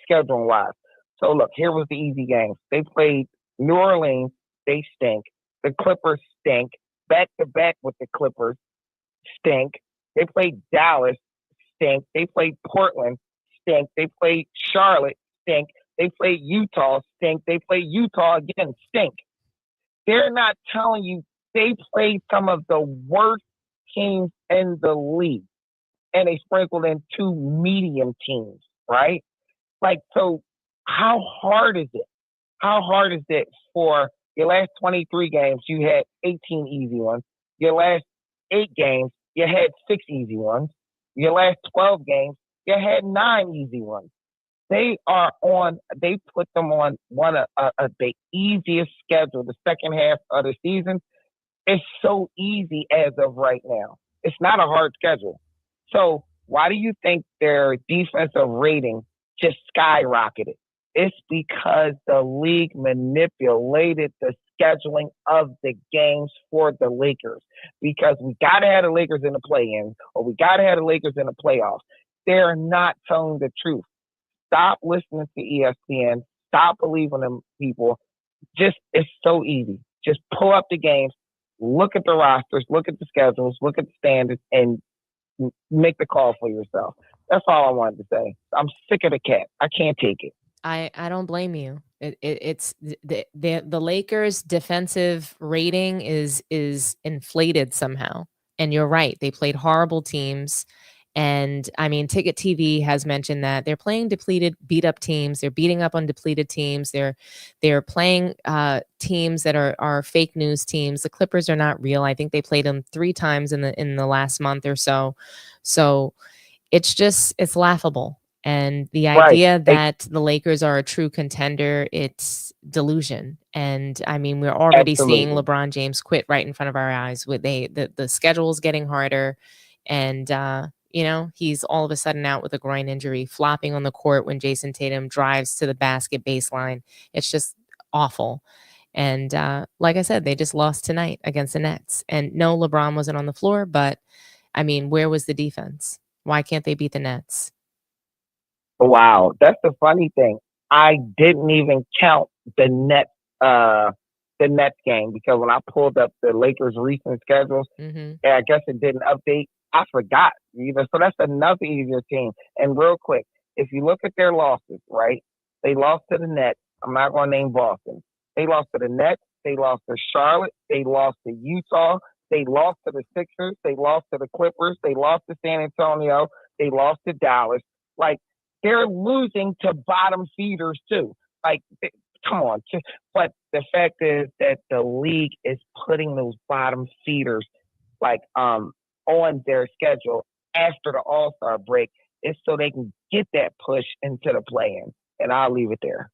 scheduling wise. So look, here was the easy games. They played New Orleans, they stink. The Clippers stink. Back to back with the Clippers, stink. They played Dallas, stink. They played Portland, stink. They played Charlotte, stink. They played Utah, stink. They played Utah again, stink. They're not telling you they played some of the worst teams in the league, and they sprinkled in 2 medium teams, right? Like, so how hard is it? How hard is it for your last 23 games, you had 18 easy ones. Your last 8 games, you had 6 easy ones. Your last 12 games, you had 9 easy ones. They put them on one of the easiest schedule, the second half of the season. It's so easy as of right now. It's not a hard schedule. So why do you think their defensive rating just skyrocketed? It's because the league manipulated the scheduling of the games for the Lakers. Because we got to have the Lakers in the play-in, or we got to have the Lakers in the playoffs. They're not telling the truth. Stop listening to ESPN. Stop believing them people. It's so easy. Just pull up the games, look at the rosters, look at the schedules, look at the standards, and make the call for yourself. That's all I wanted to say. I'm sick of the cat. I can't take it. I don't blame you. It's the Lakers' defensive rating is inflated somehow. And you're right. They played horrible teams. And I mean, Ticket TV has mentioned that they're playing depleted, beat up teams. They're beating up on depleted teams. They're playing teams that are fake news teams. The Clippers are not real. I think they played them 3 times in the last month or so. So it's laughable. And the idea that the Lakers are a true contender, it's delusion. And I mean, we're already seeing LeBron James quit right in front of our eyes. With the schedule's getting harder, and he's all of a sudden out with a groin injury, flopping on the court when Jason Tatum drives to the basket baseline. It's just awful. And like I said, they just lost tonight against the Nets. And no, LeBron wasn't on the floor, but I mean, where was the defense? Why can't they beat the Nets? Wow, that's the funny thing. I didn't even count the Nets game, because when I pulled up the Lakers' recent schedules, and I guess it didn't update, I forgot. So that's another easier team. And real quick, if you look at their losses, right? They lost to the Nets. I'm not going to name Boston. They lost to the Nets. They lost to Charlotte. They lost to Utah. They lost to the Sixers. They lost to the Clippers. They lost to San Antonio. They lost to Dallas. Like, they're losing to bottom feeders too. Like, come on. But the fact is that the league is putting those bottom feeders on their schedule after the All-Star break. It's so they can get that push into the play-in. And I'll leave it there.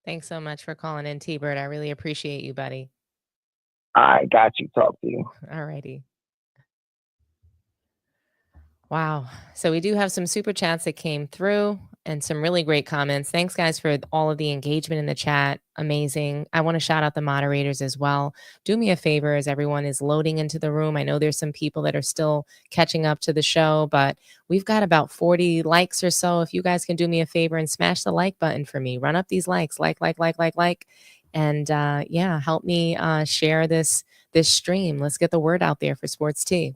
Thanks so much for calling in, T-Bird. I really appreciate you, buddy. I got you. Talk to you. All righty. Wow. So we do have some super chats that came through and some really great comments. Thanks, guys, for all of the engagement in the chat. Amazing. I want to shout out the moderators as well. Do me a favor as everyone is loading into the room. I know there's some people that are still catching up to the show, but we've got about 40 likes or so. If you guys can do me a favor and smash the like button for me, run up these likes, like. And help me share this stream. Let's get the word out there for Sports Tea.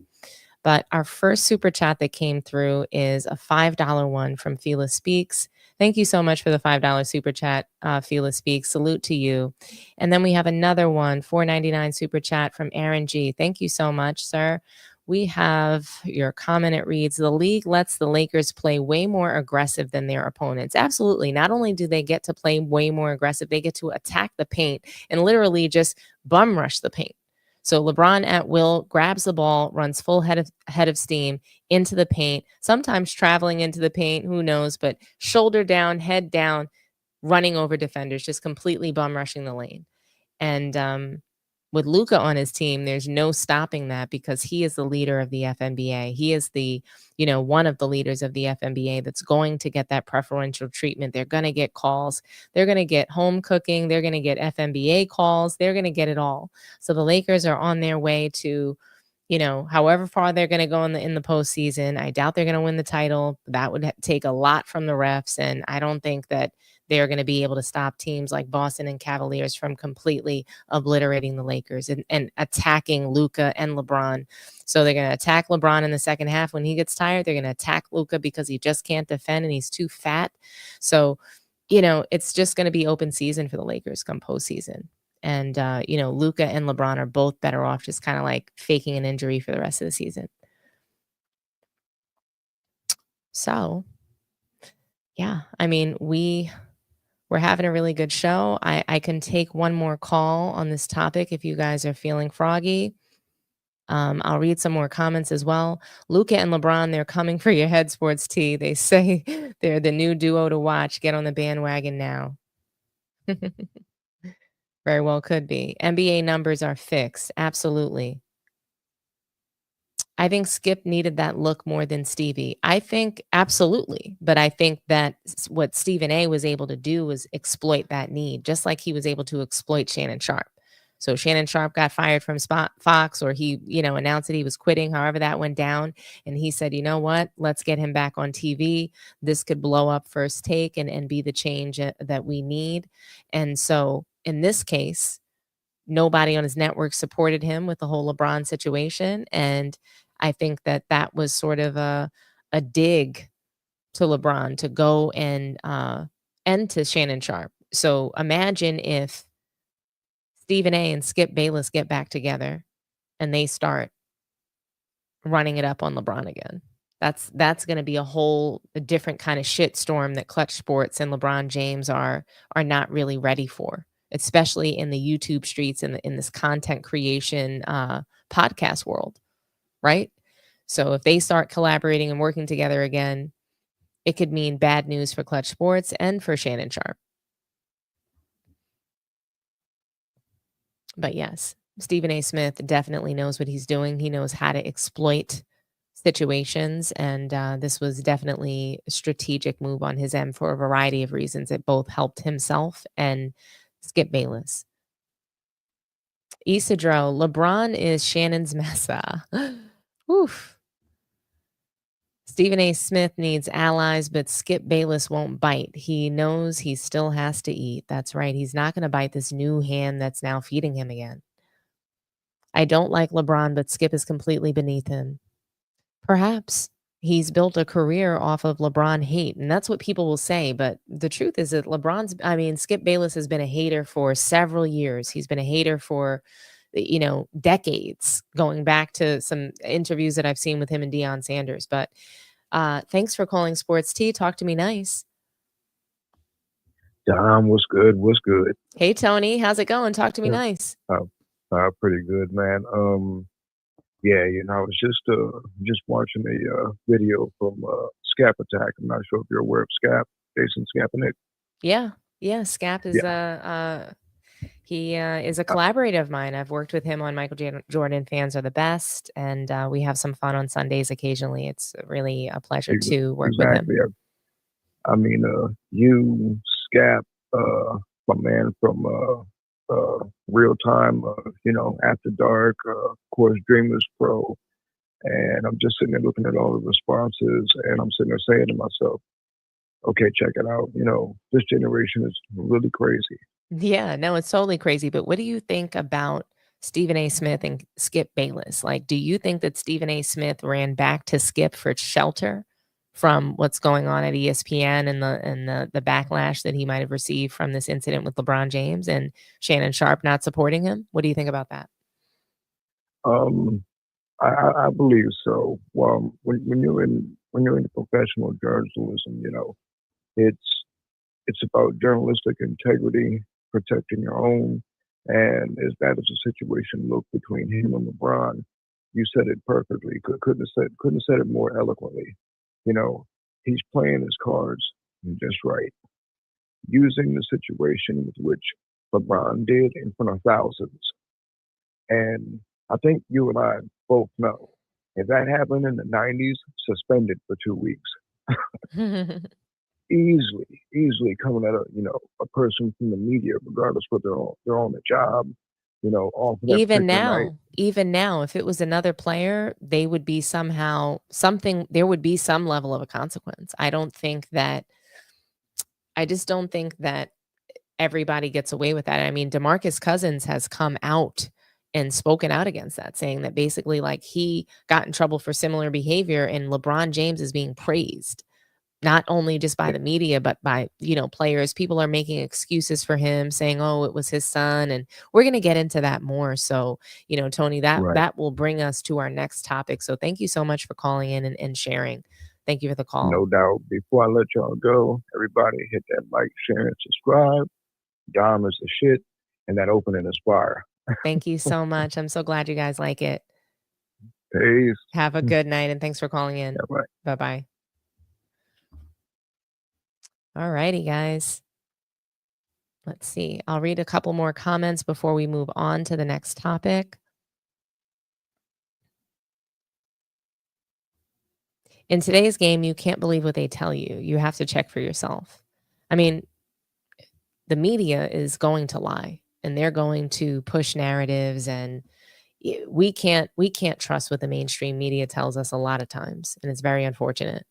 But our first super chat that came through is a $5 one from Fila Speaks. Thank you so much for the $5 super chat, Fila Speaks. Salute to you. And then we have another one, $4.99 super chat from Aaron G. Thank you so much, sir. We have your comment. It reads, the league lets the Lakers play way more aggressive than their opponents. Absolutely. Not only do they get to play way more aggressive, they get to attack the paint and literally just bum rush the paint. So LeBron at will grabs the ball, runs full head of steam into the paint, sometimes traveling into the paint, who knows, but shoulder down, head down, running over defenders, just completely bum rushing the lane. And with Luka on his team, there's no stopping that because he is the leader of the FNBA. He is the, one of the leaders of the FNBA that's going to get that preferential treatment. They're going to get calls. They're going to get home cooking. They're going to get FNBA calls. They're going to get it all. So the Lakers are on their way to, however far they're going to go in the postseason. I doubt they're going to win the title. That would take a lot from the refs. And I don't think that they're going to be able to stop teams like Boston and Cavaliers from completely obliterating the Lakers and attacking Luka and LeBron. So they're going to attack LeBron in the second half when he gets tired. They're going to attack Luka because he just can't defend and he's too fat. So, it's just going to be open season for the Lakers come postseason. And, Luka and LeBron are both better off just kind of like faking an injury for the rest of the season. So, yeah, I mean, we're having a really good show. I can take one more call on this topic if you guys are feeling froggy. I'll read some more comments as well. Luka and LeBron, they're coming for your head, Sports T. They say they're the new duo to watch. Get on the bandwagon now. Very well could be. NBA numbers are fixed. Absolutely. I think Skip needed that look more than Stevie. I think absolutely. But I think that what Stephen A was able to do was exploit that need, just like he was able to exploit Shannon Sharp. So Shannon Sharp got fired from Fox, or he, announced that he was quitting, however that went down. And he said, you know what, let's get him back on TV. This could blow up First Take and be the change that we need. And so in this case, nobody on his network supported him with the whole LeBron situation. And I think that was sort of a dig to LeBron to go and to Shannon Sharp. So imagine if Stephen A and Skip Bayless get back together and they start running it up on LeBron again. That's going to be a different kind of shitstorm that Clutch Sports and LeBron James are not really ready for, especially in the YouTube streets and in this content creation podcast world. Right? So if they start collaborating and working together again, it could mean bad news for Clutch Sports and for Shannon Sharp. But yes, Stephen A. Smith definitely knows what he's doing. He knows how to exploit situations. And this was definitely a strategic move on his end for a variety of reasons. It both helped himself and Skip Bayless. Isidro, LeBron is Shannon's massa. Oof. Stephen A. Smith needs allies, but Skip Bayless won't bite. He knows he still has to eat. That's right. He's not going to bite this new hand that's now feeding him again. I don't like LeBron, but Skip is completely beneath him. Perhaps he's built a career off of LeBron hate, and that's what people will say. But the truth is that Skip Bayless has been a hater for several years. He's been a hater for decades, going back to some interviews that I've seen with him and Deion Sanders. But thanks for calling Sports T. Talk to me nice. Dom, what's good? What's good? Hey, Tony. How's it going? Talk to me nice. Pretty good, man. I was just watching a video from Scap Attack. I'm not sure if you're aware of Scap, Jason Skapanik. Yeah. Scap is he is a collaborator of mine. I've worked with him on Michael Jordan Fans Are the Best, and we have some fun on Sundays occasionally. It's really a pleasure to work with him. I mean, you, Scap, my man from Real Time, After Dark, of course, Dreamers Pro. And I'm just sitting there looking at all the responses, and I'm sitting there saying to myself, okay, check it out. This generation is really crazy. Yeah, no, it's totally crazy. But what do you think about Stephen A. Smith and Skip Bayless? Like, do you think that Stephen A. Smith ran back to Skip for shelter from what's going on at ESPN and the backlash that he might have received from this incident with LeBron James and Shannon Sharp not supporting him? What do you think about that? I believe so. Well, when you're in professional journalism, it's about journalistic integrity, protecting your own. And as bad as the situation looked between him and LeBron, you said it perfectly. Couldn't have said it more eloquently. He's playing his cards just right, using the situation with which LeBron did in front of thousands. And I think you and I both know if that happened in the 90s, suspended for 2 weeks. Easily coming at a person from the media, regardless whether they're on the job, off of that Even particular night. now, if it was another player, they would be there would be some level of a consequence. I just don't think that everybody gets away with that. I mean, DeMarcus Cousins has come out and spoken out against that, saying that basically like he got in trouble for similar behavior and LeBron James is being praised, not only just by the media, but by, players. People are making excuses for him, saying, oh, it was his son. And we're going to get into that more. So, Tony, that will bring us to our next topic. So thank you so much for calling in and sharing. Thank you for the call. No doubt. Before I let y'all go, everybody hit that like, share, and subscribe. Dom is the shit, and that opening is fire. Thank you so much. I'm so glad you guys like it. Peace. Have a good night, and thanks for calling in. Yeah, bye-bye. All righty, guys. Let's see. I'll read a couple more comments before we move on to the next topic. In today's game, you can't believe what they tell you. You have to check for yourself. I mean, the media is going to lie, and they're going to push narratives, and we can't trust what the mainstream media tells us a lot of times, and it's very unfortunate.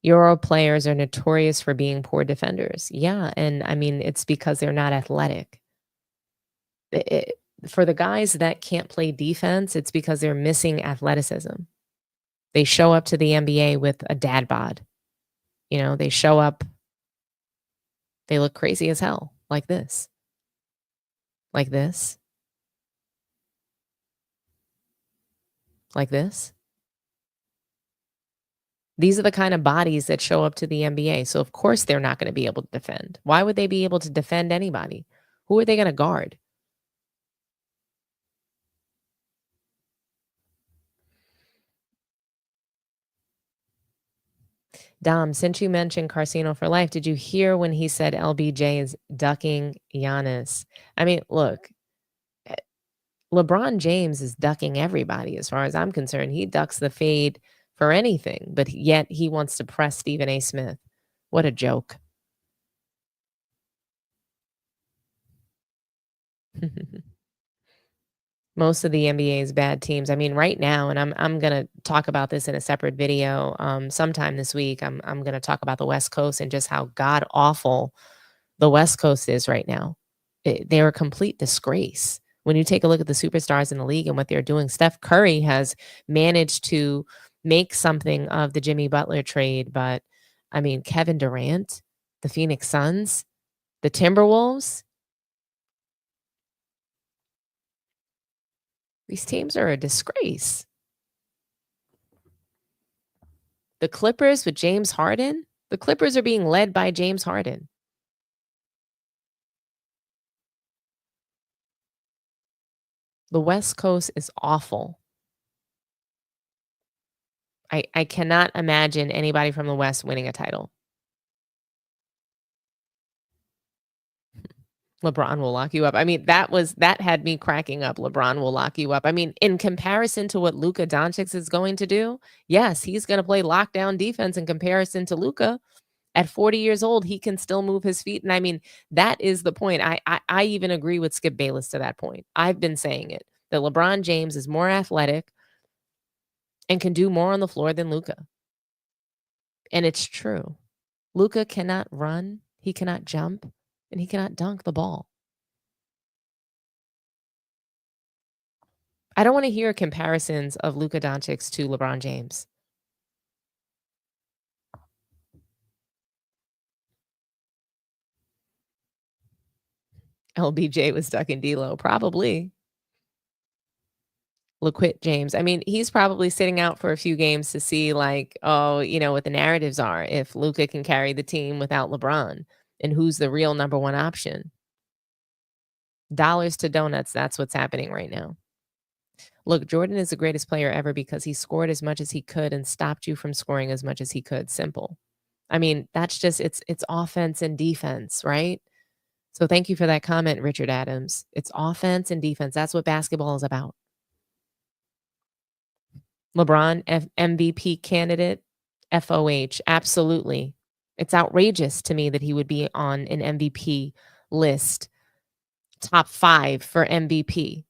Euro players are notorious for being poor defenders. Yeah, and I mean, it's because they're not athletic. For the guys that can't play defense, it's because they're missing athleticism. They show up to the NBA with a dad bod. They show up, they look crazy as hell, like this. Like this. Like this. These are the kind of bodies that show up to the NBA. So, of course, they're not going to be able to defend. Why would they be able to defend anybody? Who are they going to guard? Dom, since you mentioned Carcino for life, did you hear when he said LBJ is ducking Giannis? I mean, look, LeBron James is ducking everybody as far as I'm concerned. He ducks the fade for anything, but yet he wants to press Stephen A. Smith. What a joke. Most of the NBA's bad teams. I mean, right now, and I'm going to talk about this in a separate video sometime this week. I'm going to talk about the West Coast and just how god awful the West Coast is right now. They're a complete disgrace. When you take a look at the superstars in the league and what they're doing, Steph Curry has managed to make something of the Jimmy Butler trade. But I mean, Kevin Durant, the Phoenix Suns, the Timberwolves, these teams are a disgrace. The Clippers with James Harden, the Clippers are being led by James Harden. The West Coast is awful. I cannot imagine anybody from the West winning a title. LeBron will lock you up. I mean, that had me cracking up. LeBron will lock you up. I mean, in comparison to what Luka Doncic is going to do, yes, he's going to play lockdown defense in comparison to Luka. At 40 years old, he can still move his feet. And I mean, that is the point. I even agree with Skip Bayless to that point. I've been saying it, that LeBron James is more athletic and can do more on the floor than Luka. And it's true. Luka cannot run. He cannot jump. And he cannot dunk the ball. I don't want to hear comparisons of Luka Doncic to LeBron James. LBJ was ducking D'Lo, probably. LeQuit James. I mean, he's probably sitting out for a few games to see, like, oh, what the narratives are. If Luka can carry the team without LeBron, and who's the real number one option. Dollars to donuts. That's what's happening right now. Look, Jordan is the greatest player ever because he scored as much as he could and stopped you from scoring as much as he could. Simple. I mean, that's just it's offense and defense, right? So thank you for that comment, Richard Adams. It's offense and defense. That's what basketball is about. LeBron, MVP candidate, FOH, absolutely. It's outrageous to me that he would be on an MVP list, top 5 for MVP.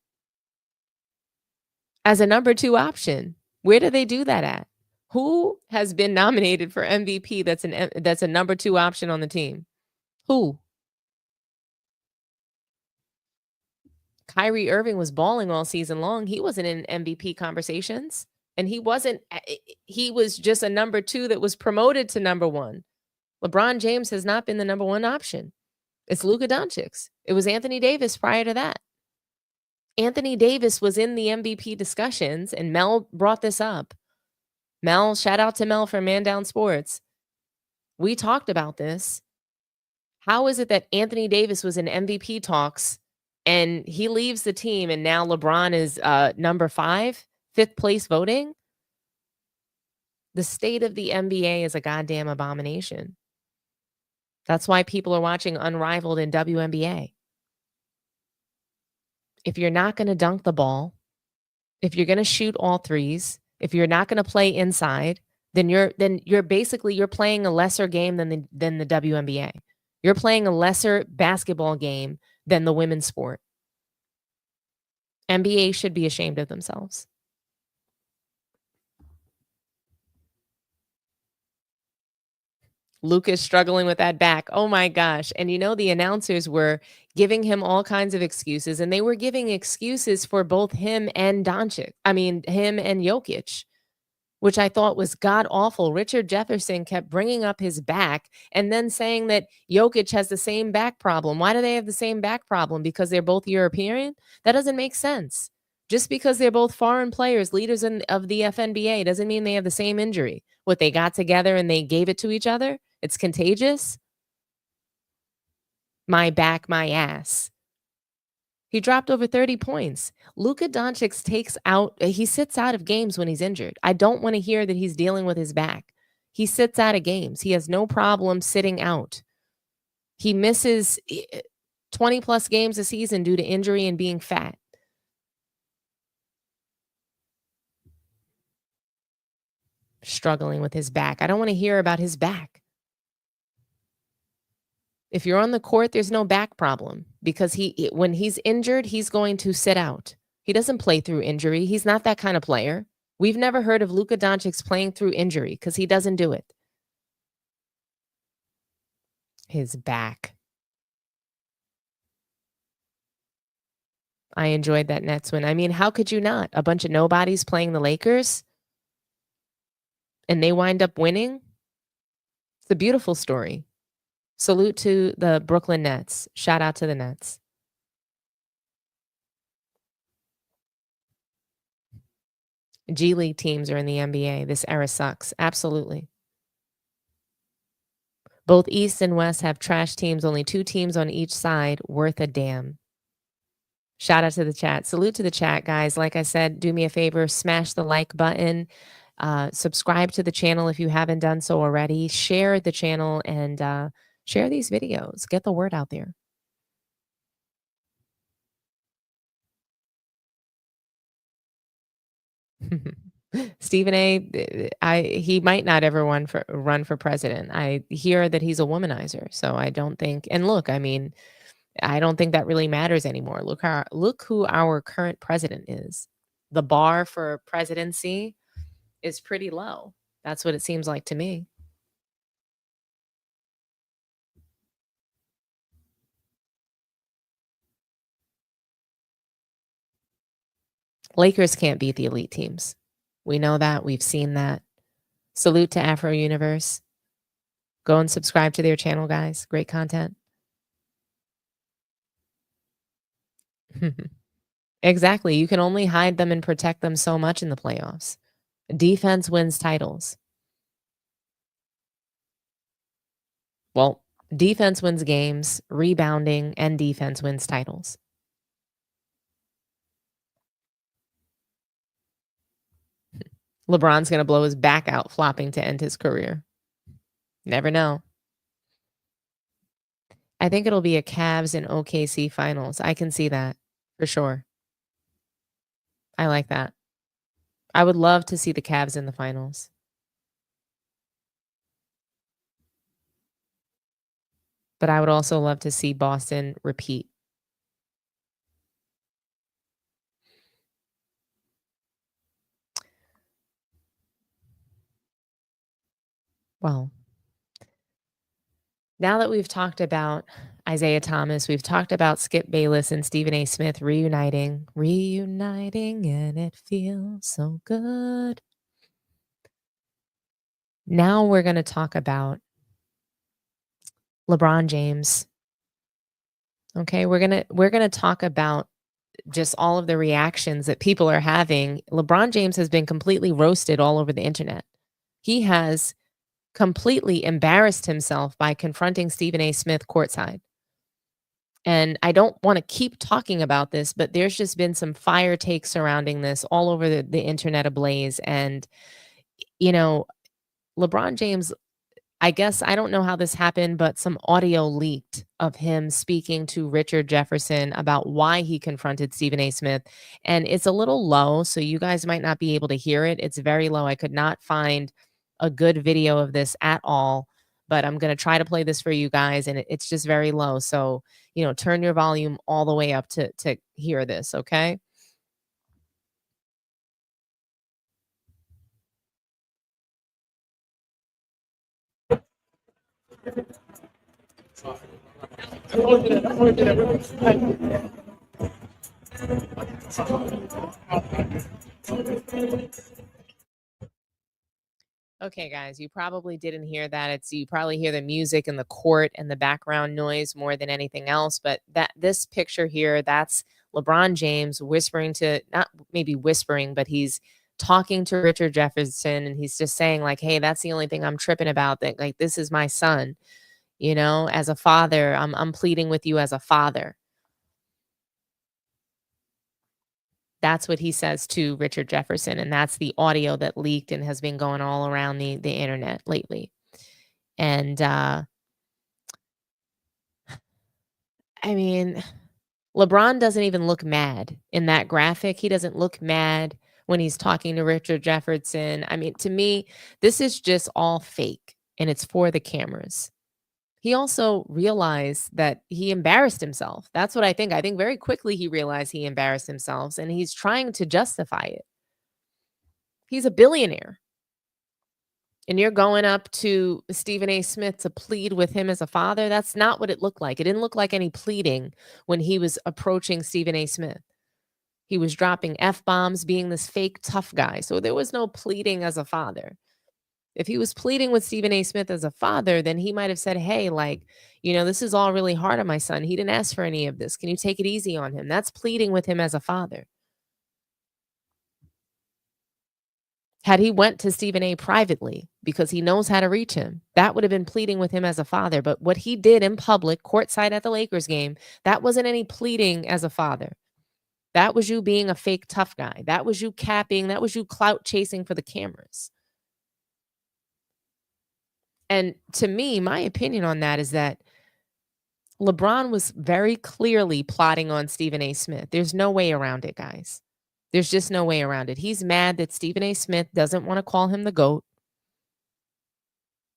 As a number 2 option, where do they do that at? Who has been nominated for MVP that's a number 2 option on the team? Who? Kyrie Irving was balling all season long. He wasn't in MVP conversations. And he was just a number 2 that was promoted to number 1. LeBron James has not been the number 1 option. It's Luka Doncic. It was Anthony Davis prior to that. Anthony Davis was in the MVP discussions, and Mel brought this up. Mel, shout out to Mel from Man Down Sports. We talked about this. How is it that Anthony Davis was in MVP talks and he leaves the team and now LeBron is number 5, 5th place voting? The state of the NBA is a goddamn abomination. That's why people are watching Unrivaled in WNBA. If you're not going to dunk the ball, if you're going to shoot all threes, if you're not going to play inside, then you're basically playing a lesser game than the WNBA. You're playing a lesser basketball game than the women's sport. NBA should be ashamed of themselves. Luka is struggling with that back. Oh my gosh. And the announcers were giving him all kinds of excuses, and they were giving excuses for both him and Doncic. I mean, him and Jokic, which I thought was god awful. Richard Jefferson kept bringing up his back and then saying that Jokic has the same back problem. Why do they have the same back problem? Because they're both European? That doesn't make sense. Just because they're both foreign players, leaders of the FNBA, doesn't mean they have the same injury. What, they got together and they gave it to each other? It's contagious? My back, my ass. He dropped over 30 points. Luka Doncic he sits out of games when he's injured. I don't want to hear that he's dealing with his back. He sits out of games. He has no problem sitting out. He misses 20 plus games a season due to injury and being fat. Struggling with his back. I don't want to hear about his back. If you're on the court, there's no back problem because when he's injured, he's going to sit out. He doesn't play through injury. He's not that kind of player. We've never heard of Luka Doncic playing through injury because he doesn't do it. His back. I enjoyed that Nets win. I mean, how could you not? A bunch of nobodies playing the Lakers and they wind up winning. It's a beautiful story. Salute to the Brooklyn Nets. Shout out to the Nets. G League teams are in the NBA. This era sucks. Absolutely. Both East and West have trash teams. Only 2 teams on each side. Worth a damn. Shout out to the chat. Salute to the chat, guys. Like I said, do me a favor. Smash the like button. Subscribe to the channel if you haven't done so already. Share the channel and share these videos. Get the word out there. Stephen A, he might not ever run for president. I hear that he's a womanizer, so I don't think. And look, I mean, I don't think that really matters anymore. Look who our current president is. The bar for presidency is pretty low. That's what it seems like to me. Lakers can't beat the elite teams. We know that. We've seen that. Salute to Afro Universe. Go and subscribe to their channel, guys. Great content. Exactly. You can only hide them and protect them so much in the playoffs. Defense wins titles. Well, defense wins games, rebounding, and defense wins titles. LeBron's going to blow his back out flopping to end his career. Never know. I think it'll be a Cavs and OKC finals. I can see that for sure. I like that. I would love to see the Cavs in the finals. But I would also love to see Boston repeat. Well, now that we've talked about Isiah Thomas, we've talked about Skip Bayless and Stephen A. Smith reuniting, and it feels so good. Now we're going to talk about LeBron James. Okay, we're going to talk about just all of the reactions that people are having. LeBron James has been completely roasted all over the internet. He has completely embarrassed himself by confronting Stephen A. Smith courtside. And I don't want to keep talking about this, but there's just been some fire takes surrounding this all over the internet ablaze. And, you know, LeBron James, I guess, I don't know how this happened, but some audio leaked of him speaking to Richard Jefferson about why he confronted Stephen A. Smith. And it's a little low, so you guys might not be able to hear it. It's very low. I could not find a good video of this at all, but I'm going to try to play this for you guys, and it's just very low. So, you know, turn your volume all the way up to hear this, okay? Okay, guys, you probably didn't hear that. You probably hear the music in the court and the background noise more than anything else. But this picture here, that's LeBron James whispering to, not maybe whispering, but he's talking to Richard Jefferson, and he's just saying like, "Hey, that's the only thing I'm tripping about. That like this is my son, you know, as a father, I'm pleading with you as a father." That's what he says to Richard Jefferson, and that's the audio that leaked and has been going all around the internet lately. And I mean, LeBron doesn't even look mad in that graphic. He doesn't look mad when he's talking to Richard Jefferson. I mean, to me, this is just all fake, and it's for the cameras. He also realized that he embarrassed himself. That's what I think. I think very quickly he realized he embarrassed himself, and he's trying to justify it. He's a billionaire. And you're going up to Stephen A. Smith to plead with him as a father. That's not what it looked like. It didn't look like any pleading when he was approaching Stephen A. Smith. He was dropping F-bombs, being this fake tough guy. So there was no pleading as a father. If he was pleading with Stephen A. Smith as a father, then he might have said, "Hey, like, you know, this is all really hard on my son. He didn't ask for any of this. Can you take it easy on him?" That's pleading with him as a father. Had he went to Stephen A. privately because he knows how to reach him, that would have been pleading with him as a father. But what he did in public, courtside at the Lakers game, that wasn't any pleading as a father. That was you being a fake tough guy. That was you capping. That was you clout chasing for the cameras. And to me, my opinion on that is that LeBron was very clearly plotting on Stephen A. Smith. There's no way around it, guys. There's just no way around it. He's mad that Stephen A. Smith doesn't want to call him the GOAT.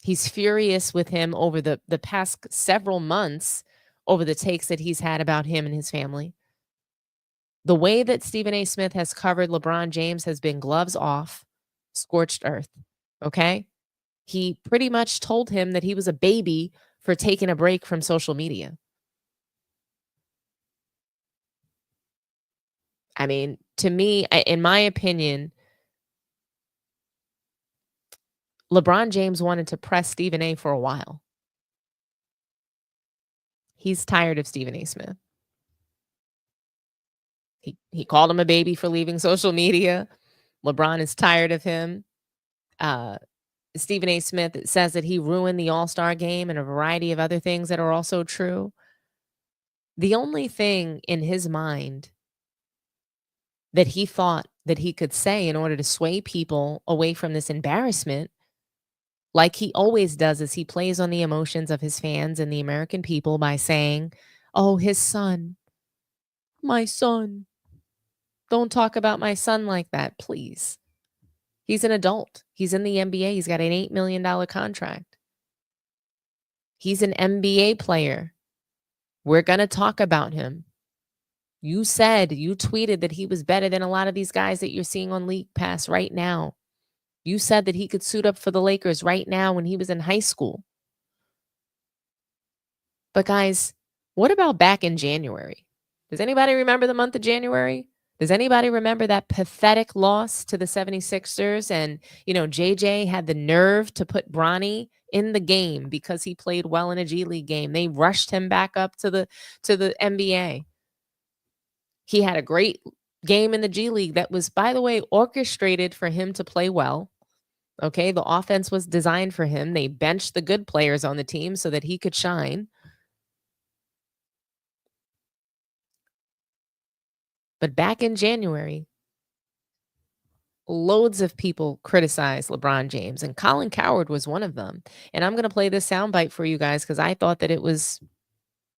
He's furious with him over the past several months over the takes that he's had about him and his family. The way that Stephen A. Smith has covered LeBron James has been gloves off, scorched earth. Okay? He pretty much told him that he was a baby for taking a break from social media. I mean, to me, in my opinion, LeBron James wanted to press Stephen A. for a while. He's tired of Stephen A. Smith. He called him a baby for leaving social media. LeBron is tired of him. Stephen A. Smith says that he ruined the All-Star game and a variety of other things that are also true. The only thing in his mind that he thought that he could say in order to sway people away from this embarrassment, like he always does, is he plays on the emotions of his fans and the American people by saying, oh, his son, my son. Don't talk about my son like that, please. He's an adult. He's in the NBA. He's got an $8 million contract. He's an NBA player. We're going to talk about him. You tweeted that he was better than a lot of these guys that you're seeing on League Pass right now. You said that he could suit up for the Lakers right now when he was in high school. But guys, what about back in January? Does anybody remember the month of January? Does anybody remember that pathetic loss to the 76ers? And, JJ had the nerve to put Bronny in the game because he played well in a G League game. They rushed him back up to the NBA. He had a great game in the G League that was, by the way, orchestrated for him to play well. Okay, the offense was designed for him. They benched the good players on the team so that he could shine. But back in January, loads of people criticized LeBron James, and Colin Cowherd was one of them. And I'm going to play this soundbite for you guys because I thought that it was,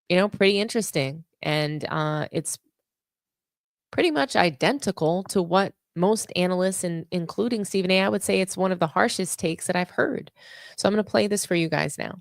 pretty interesting. And it's pretty much identical to what most analysts, and including Stephen A., I would say it's one of the harshest takes that I've heard. So I'm going to play this for you guys now.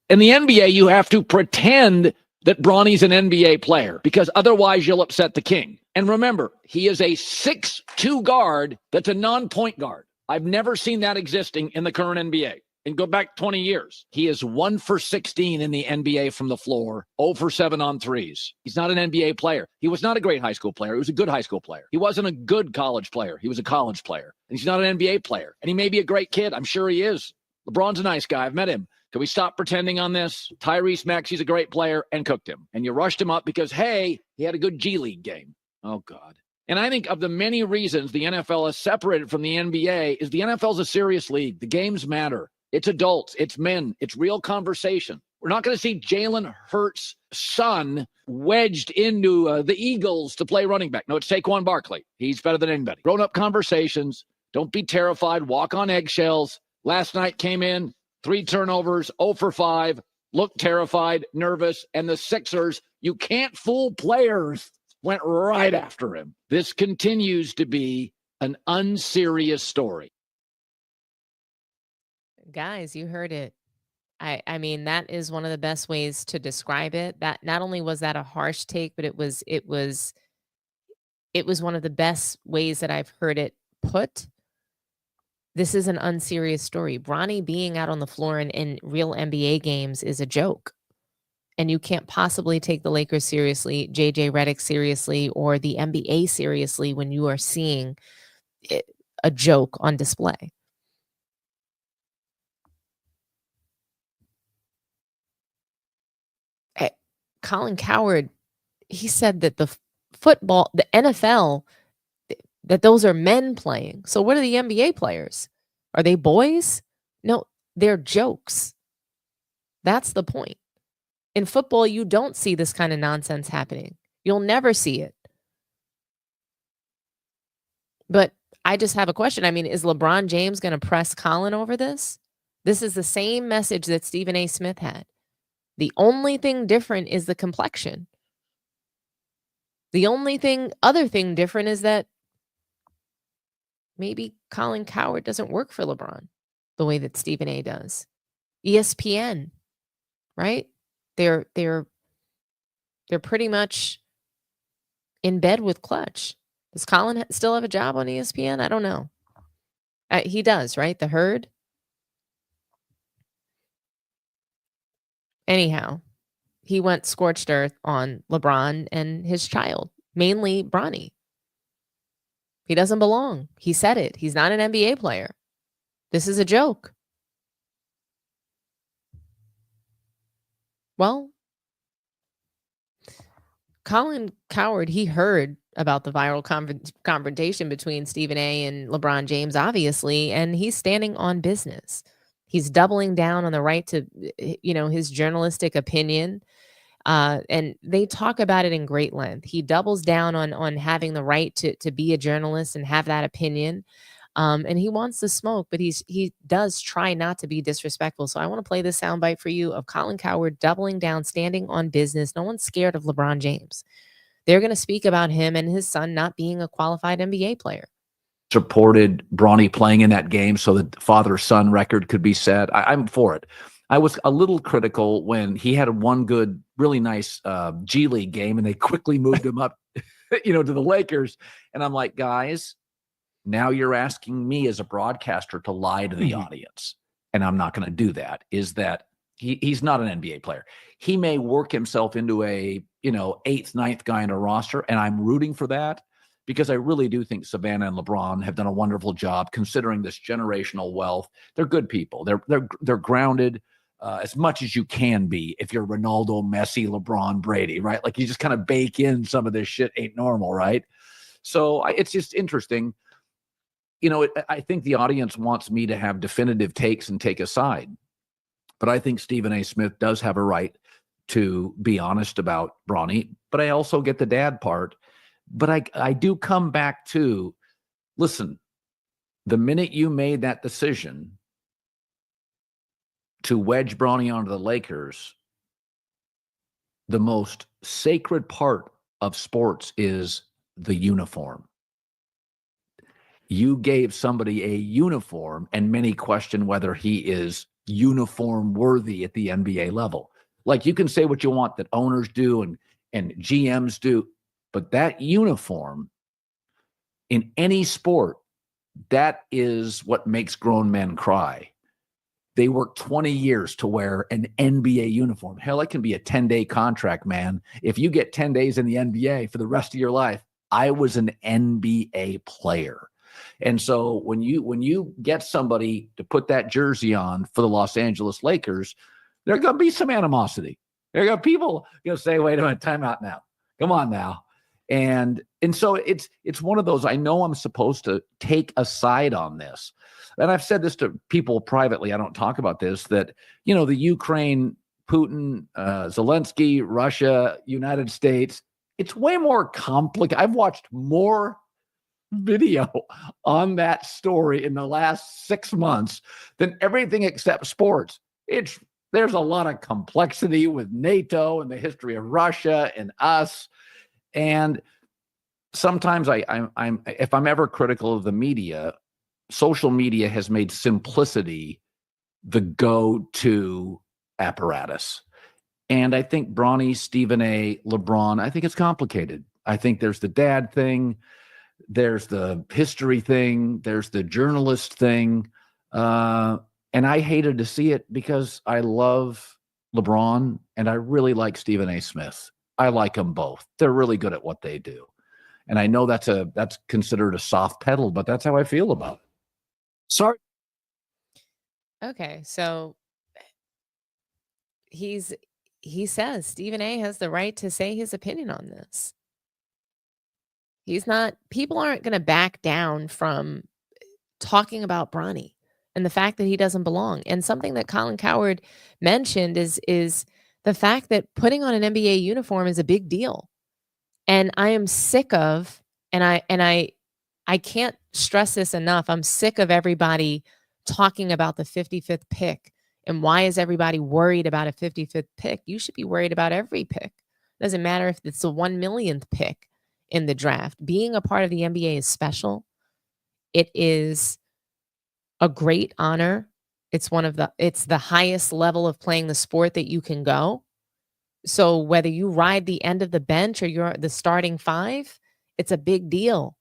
In the NBA, you have to pretend that Bronny's an NBA player because otherwise you'll upset the king. And remember, he is a 6'2" guard that's a non-point guard. I've never seen that existing in the current NBA. And go back 20 years. He is 1 for 16 in the NBA from the floor, 0 for 7 on threes. He's not an NBA player. He was not a great high school player. He was a good high school player. He wasn't a good college player. He was a college player. And he's not an NBA player. And he may be a great kid. I'm sure he is. LeBron's a nice guy. I've met him. Can we stop pretending on this? Tyrese Maxey's a great player and cooked him. And you rushed him up because, hey, he had a good G League game. Oh, God. And I think of the many reasons the NFL is separated from the NBA is the NFL's a serious league. The games matter. It's adults. It's men. It's real conversation. We're not going to see Jalen Hurts' son wedged into the Eagles to play running back. No, it's Saquon Barkley. He's better than anybody. Grown-up conversations. Don't be terrified. Walk on eggshells. Last night came in, 3 turnovers, 0 for 5, looked terrified, nervous, and the Sixers, you can't fool players, went right after him. This continues to be an unserious story. Guys, you heard it. I mean, that is one of the best ways to describe it. That not only was that a harsh take, but it was one of the best ways that I've heard it put. This is an unserious story. Bronny being out on the floor in real NBA games is a joke. And you can't possibly take the Lakers seriously, JJ Redick seriously, or the NBA seriously when you are seeing a joke on display. Colin Cowherd, he said that the NFL, that those are men playing. So what are the NBA players? Are they boys? No, they're jokes. That's the point. In football, you don't see this kind of nonsense happening. You'll never see it. But I just have a question. I mean, is LeBron James going to press Colin over this? This is the same message that Stephen A. Smith had. The only thing different is the complexion. The only other thing different is that maybe Colin Cowherd doesn't work for LeBron the way that Stephen A. does. ESPN, right? They're pretty much in bed with Clutch. Does Colin still have a job on ESPN? I don't know. He does, right? The Herd. Anyhow, he went scorched earth on LeBron and his child, mainly Bronny. He doesn't belong. He said it. He's not an NBA player. This is a joke. Well, Colin Cowherd, he heard about the viral confrontation between Stephen A and LeBron James, obviously, and he's standing on business. He's doubling down on the right to, his journalistic opinion. And they talk about it in great length. He doubles down on having the right to be a journalist and have that opinion. And he wants the smoke, but he does try not to be disrespectful. So I want to play this soundbite for you of Colin Cowherd doubling down, standing on business. No one's scared of LeBron James. They're going to speak about him and his son not being a qualified NBA player. Supported Bronny playing in that game so that father-son record could be set. I'm for it. I was a little critical when he had one good, really nice G League game, and they quickly moved him up, to the Lakers. And I'm like, guys, now you're asking me as a broadcaster to lie to the audience, and I'm not going to do that. Is that he's not an NBA player. He may work himself into a, 8th, 9th guy in a roster, and I'm rooting for that because I really do think Savannah and LeBron have done a wonderful job considering this generational wealth. They're good people. They're grounded as much as you can be if you're Ronaldo, Messi, LeBron, Brady, right? Like you just kind of bake in some of this shit ain't normal, right? So it's just interesting. I think the audience wants me to have definitive takes and take a side. But I think Stephen A. Smith does have a right to be honest about Bronny. But I also get the dad part. But I do come back to, listen, the minute you made that decision to wedge Bronny onto the Lakers, the most sacred part of sports is the uniform. You gave somebody a uniform, and many question whether he is uniform worthy at the NBA level. Like you can say what you want that owners do and GMs do, but that uniform in any sport, that is what makes grown men cry. They work 20 years to wear an NBA uniform. Hell, it can be a 10-day contract, man. If you get 10 days in the NBA for the rest of your life, I was an NBA player. And so when you get somebody to put that jersey on for the Los Angeles Lakers, there's going to be some animosity. There are going to be people going to say, wait a minute, time out now. Come on now. And so it's one of those, I know I'm supposed to take a side on this. And I've said this to people privately. I don't talk about this, that, the Ukraine, Putin, Zelensky, Russia, United States, it's way more complicated. I've watched more video on that story in the last 6 months than everything except sports. There's a lot of complexity with NATO and the history of Russia and us. And sometimes I'm if I'm ever critical of the media, social media has made simplicity the go-to apparatus. And I think Bronny, Stephen A., LeBron, I think it's complicated. I think there's the dad thing, there's the history thing, there's the journalist thing. And I hated to see it because I love LeBron and I really like Stephen A. Smith. I like them both. They're really good at what they do. And I know that's considered a soft pedal, but that's how I feel about it. Sorry. Okay, so he says Stephen A. has the right to say his opinion on this. People aren't going to back down from talking about Bronny and the fact that he doesn't belong. And something that Colin Cowherd mentioned is the fact that putting on an NBA uniform is a big deal. And I am sick of, and I can't stress this enough, I'm sick of everybody talking about the 55th pick. And why is everybody worried about a 55th pick? You should be worried about every pick. Doesn't matter if it's the 1 millionth pick in the draft. Being a part of the NBA is special. It is a great honor. It's the highest level of playing the sport that you can go. So whether you ride the end of the bench or you're the starting five, it's a big deal.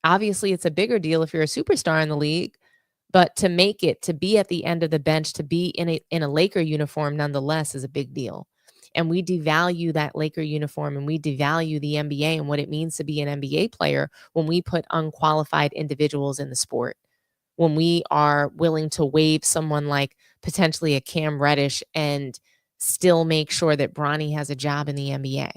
Obviously, it's a bigger deal if you're a superstar in the league, but to make it, to be at the end of the bench, to be in a Laker uniform nonetheless is a big deal. And we devalue that Laker uniform and we devalue the NBA and what it means to be an NBA player when we put unqualified individuals in the sport. When we are willing to waive someone like potentially a Cam Reddish and still make sure that Bronny has a job in the NBA.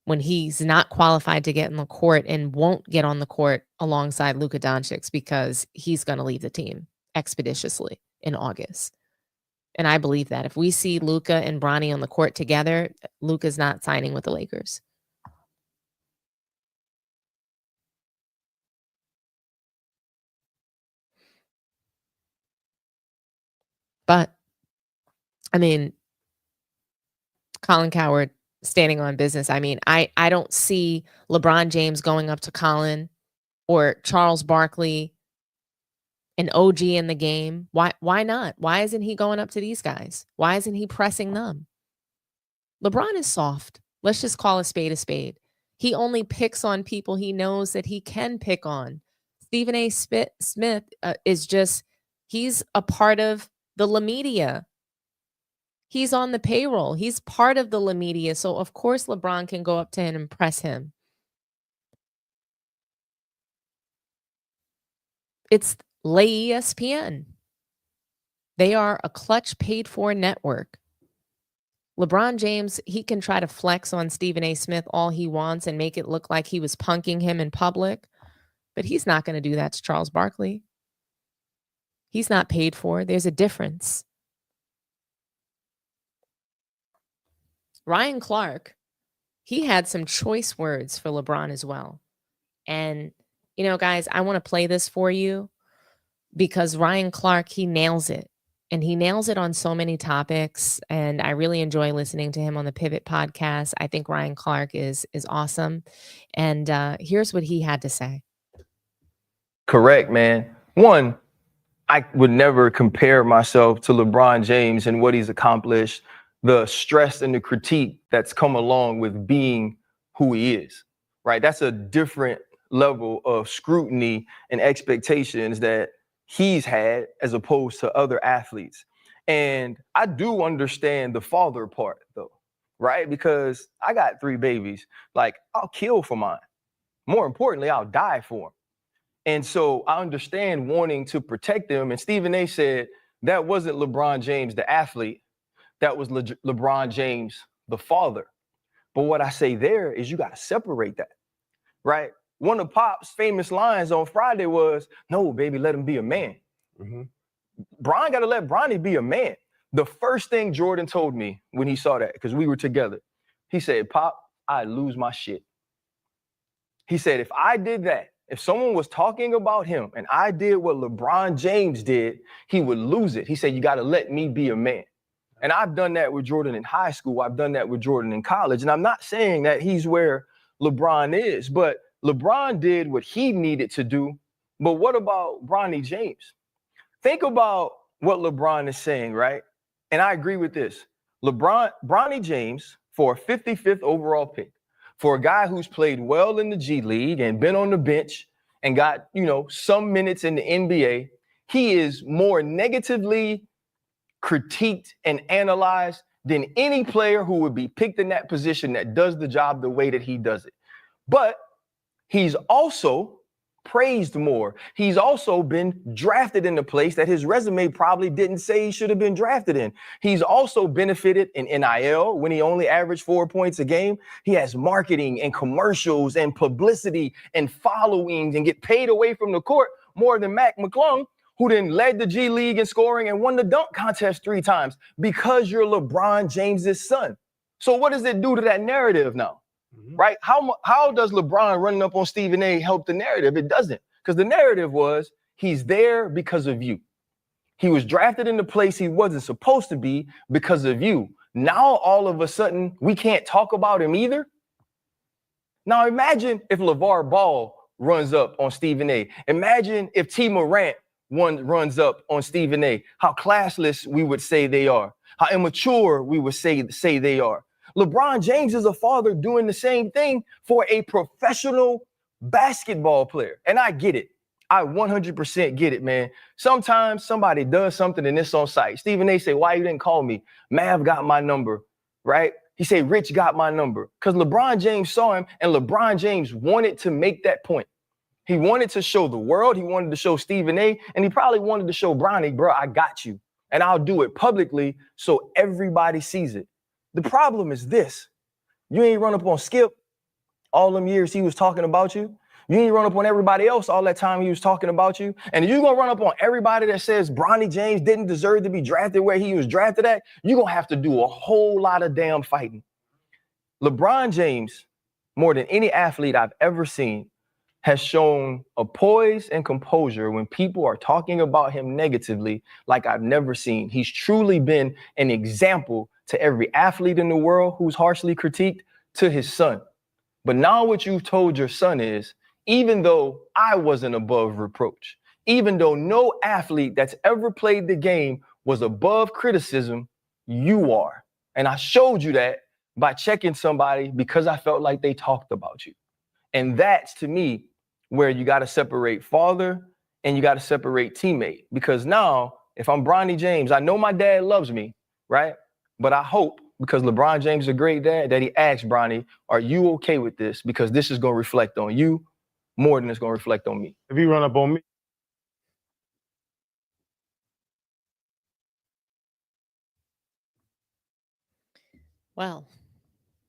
when he's not qualified to get in the court and won't get on the court alongside Luka Doncic because he's going to leave the team expeditiously in August. And I believe that if we see Luka and Bronny on the court together, Luka's not signing with the Lakers. But, I mean, Colin Cowherd standing on business. I mean, I don't see LeBron James going up to Colin or Charles Barkley, an OG in the game. Why not? Why isn't he going up to these guys? Why isn't he pressing them? LeBron is soft. Let's just call a spade a spade. He only picks on people he knows that he can pick on. Stephen A. Smith is just, he's a part of the La Media. He's on the payroll. He's part of the La Media. So, of course, LeBron can go up to him and press him. It's Lay ESPN. They are a Clutch paid-for network. LeBron James, he can try to flex on Stephen A. Smith all he wants and make it look like he was punking him in public, but he's not going to do that to Charles Barkley. He's not paid for. There's a difference. Ryan Clark, he had some choice words for LeBron as well. And, you know, guys, I want to play this for you because Ryan Clark, he nails it. And he nails it on so many topics. And I really enjoy listening to him on the Pivot podcast. I think Ryan Clark is awesome. And here's what he had to say. Correct, man. One, I would never compare myself to LeBron James and what he's accomplished, the stress and the critique that's come along with being who he is, right? That's a different level of scrutiny and expectations that he's had as opposed to other athletes. And I do understand the father part though, right? Because I got 3 babies. Like, I'll kill for mine. More importantly, I'll die for them. And so I understand wanting to protect them. And Stephen A. said that wasn't LeBron James, the athlete. That was LeBron James, the father. But what I say there is you got to separate that, right? One of Pop's famous lines on Friday was, "No, baby, let him be a man." Mm-hmm. Bron got to let Bronny be a man. The first thing Jordan told me when he saw that, because we were together, he said, "Pop, I'd lose my shit." He said, if I did that, if someone was talking about him and I did what LeBron James did, he would lose it. He said, you got to let me be a man. And I've done that with Jordan in high school. I've done that with Jordan in college. And I'm not saying that he's where LeBron is, but LeBron did what he needed to do. But what about Bronny James? Think about what LeBron is saying, right? And I agree with this. Bronny James, for a 55th overall pick, for a guy who's played well in the G League and been on the bench and got, some minutes in the NBA, he is more negatively critiqued and analyzed than any player who would be picked in that position that does the job the way that he does it. But he's also praised more. He's also been drafted in a place that his resume probably didn't say he should have been drafted in. He's also benefited in NIL when he only averaged 4 points a game. He has marketing and commercials and publicity and followings and get paid away from the court more than Mac McClung, who then led the G League in scoring and won the dunk contest 3 times because you're LeBron James's son. So what does it do to that narrative now? Right? How does LeBron running up on Stephen A. help the narrative? It doesn't, because the narrative was he's there because of you. He was drafted in the place he wasn't supposed to be because of you. Now, all of a sudden, we can't talk about him either. Now, imagine if LeVar Ball runs up on Stephen A. Imagine if T. Morant runs up on Stephen A. How classless we would say they are. How immature we would say they are. LeBron James is a father doing the same thing for a professional basketball player. And I get it. I 100% get it, man. Sometimes somebody does something and it's on site. Stephen A. say, why you didn't call me? Mav got my number, right? He said, Rich got my number. Because LeBron James saw him and LeBron James wanted to make that point. He wanted to show the world. He wanted to show Stephen A. And he probably wanted to show Bronny, bro, I got you. And I'll do it publicly so everybody sees it. The problem is this. You ain't run up on Skip. All them years he was talking about you. You ain't run up on everybody else all that time he was talking about you. And if you're going to run up on everybody that says Bronny James didn't deserve to be drafted where he was drafted at, you're going to have to do a whole lot of damn fighting. LeBron James, more than any athlete I've ever seen, has shown a poise and composure when people are talking about him negatively like I've never seen. He's truly been an example to every athlete in the world who's harshly critiqued, to his son. But now what you've told your son is, even though I wasn't above reproach, even though no athlete that's ever played the game was above criticism, you are. And I showed you that by checking somebody because I felt like they talked about you. And that's, to me, where you got to separate father and you got to separate teammate. Because now, if I'm Bronny James, I know my dad loves me, right? But I hope, because LeBron James is a great dad, that he asks Bronny, are you okay with this? Because this is going to reflect on you more than it's going to reflect on me. If you run up on me. Well,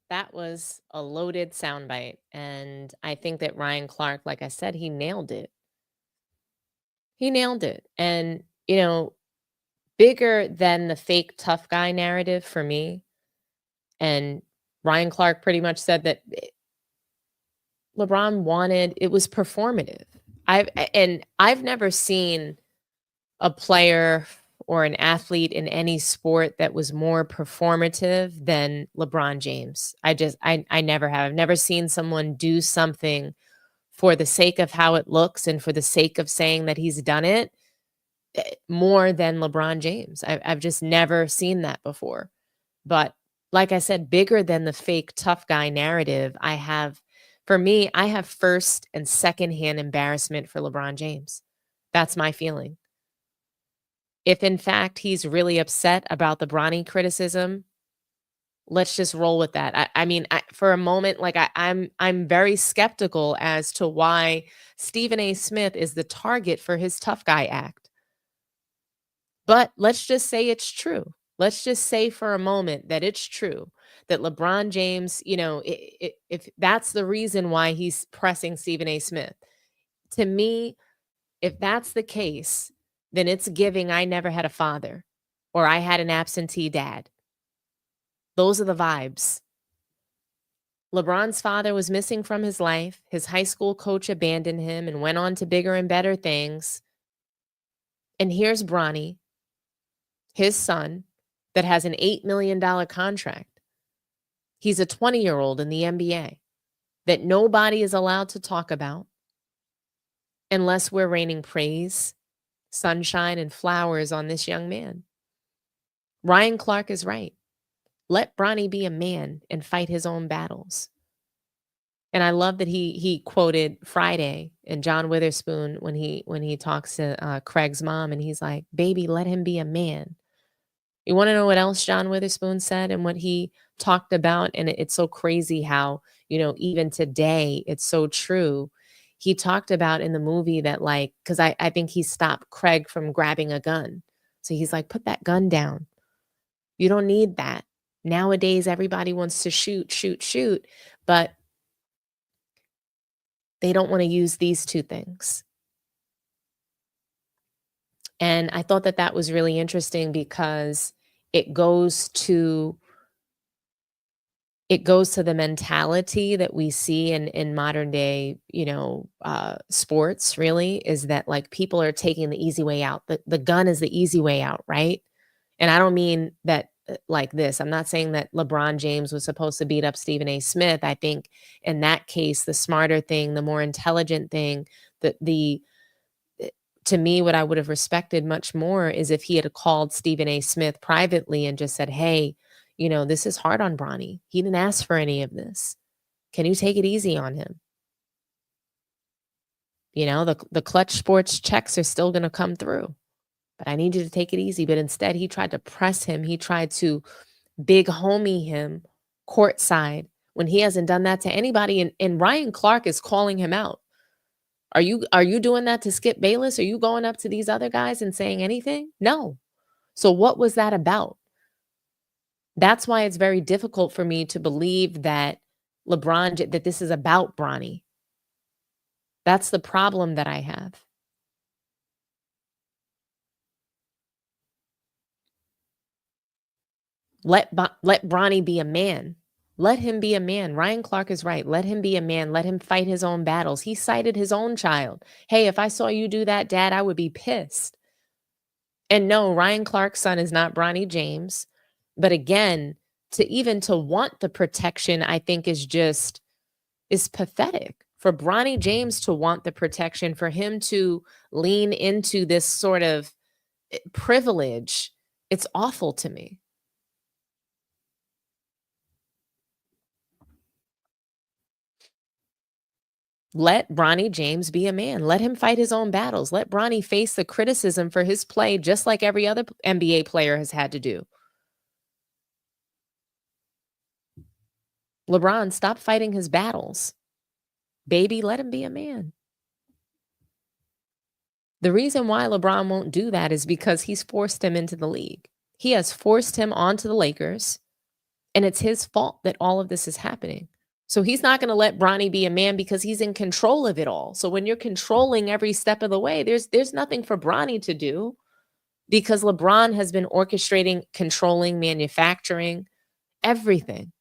that was a loaded soundbite. And I think that Ryan Clark, like I said, he nailed it. He nailed it. And, you know, bigger than the fake tough guy narrative for me. And Ryan Clark pretty much said that LeBron wanted, it was performative. I've never seen a player or an athlete in any sport that was more performative than LeBron James. I never have. I've never seen someone do something for the sake of how it looks and for the sake of saying that he's done it more than LeBron James. I've just never seen that before. But like I said, bigger than the fake tough guy narrative, I have first and secondhand embarrassment for LeBron James. That's my feeling. If in fact he's really upset about the Bronny criticism, let's just roll with that. I mean, for a moment, like I'm very skeptical as to why Stephen A. Smith is the target for his tough guy act. But let's just say it's true. Let's just say for a moment that it's true that LeBron James, you know, if that's the reason why he's pressing Stephen A. Smith. To me, if that's the case, then it's giving I never had a father or I had an absentee dad. Those are the vibes. LeBron's father was missing from his life. His high school coach abandoned him and went on to bigger and better things. And here's Bronny, his son, that has an $8 million contract. He's a 20-year-old in the NBA that nobody is allowed to talk about unless we're raining praise, sunshine, and flowers on this young man. Ryan Clark is right. Let Bronny be a man and fight his own battles. And I love that he quoted Friday and John Witherspoon when he talks to Craig's mom, and he's like, "Baby, let him be a man." You want to know what else John Witherspoon said and what he talked about? And it's so crazy how, you know, even today, it's so true. He talked about in the movie that, like, because I think he stopped Craig from grabbing a gun. So he's like, put that gun down. You don't need that. Nowadays, everybody wants to shoot, but they don't want to use these two things. And I thought that was really interesting because it goes to the mentality that we see in modern day, you know, sports, really, is that like people are taking the easy way out. The gun is the easy way out, right? And I don't mean that like this. I'm not saying that LeBron James was supposed to beat up Stephen A. Smith. I think in that case, the smarter thing, the more intelligent thing, to me, what I would have respected much more is if he had called Stephen A. Smith privately and just said, hey, you know, this is hard on Bronny. He didn't ask for any of this. Can you take it easy on him? You know, the Clutch Sports checks are still going to come through, but I need you to take it easy. But instead, he tried to press him. He tried to big homie him courtside when he hasn't done that to anybody. And Ryan Clark is calling him out. Are you doing that to Skip Bayless? Are you going up to these other guys and saying anything? No. So what was that about? That's why it's very difficult for me to believe that that this is about Bronny. That's the problem that I have. Let Bronny be a man. Let him be a man. Ryan Clark is right. Let him be a man. Let him fight his own battles. He cited his own child. Hey, if I saw you do that, Dad, I would be pissed. And no, Ryan Clark's son is not Bronny James. But again, to want the protection, I think is pathetic. For Bronny James to want the protection, for him to lean into this sort of privilege, it's awful to me. Let Bronny James be a man. Let him fight his own battles. Let Bronny face the criticism for his play just like every other NBA player has had to do. LeBron, stop fighting his battles. Baby, let him be a man. The reason why LeBron won't do that is because he's forced him into the league. He has forced him onto the Lakers, and it's his fault that all of this is happening. So he's not going to let Bronny be a man because he's in control of it all. So when you're controlling every step of the way, there's nothing for Bronny to do because LeBron has been orchestrating, controlling, manufacturing, everything.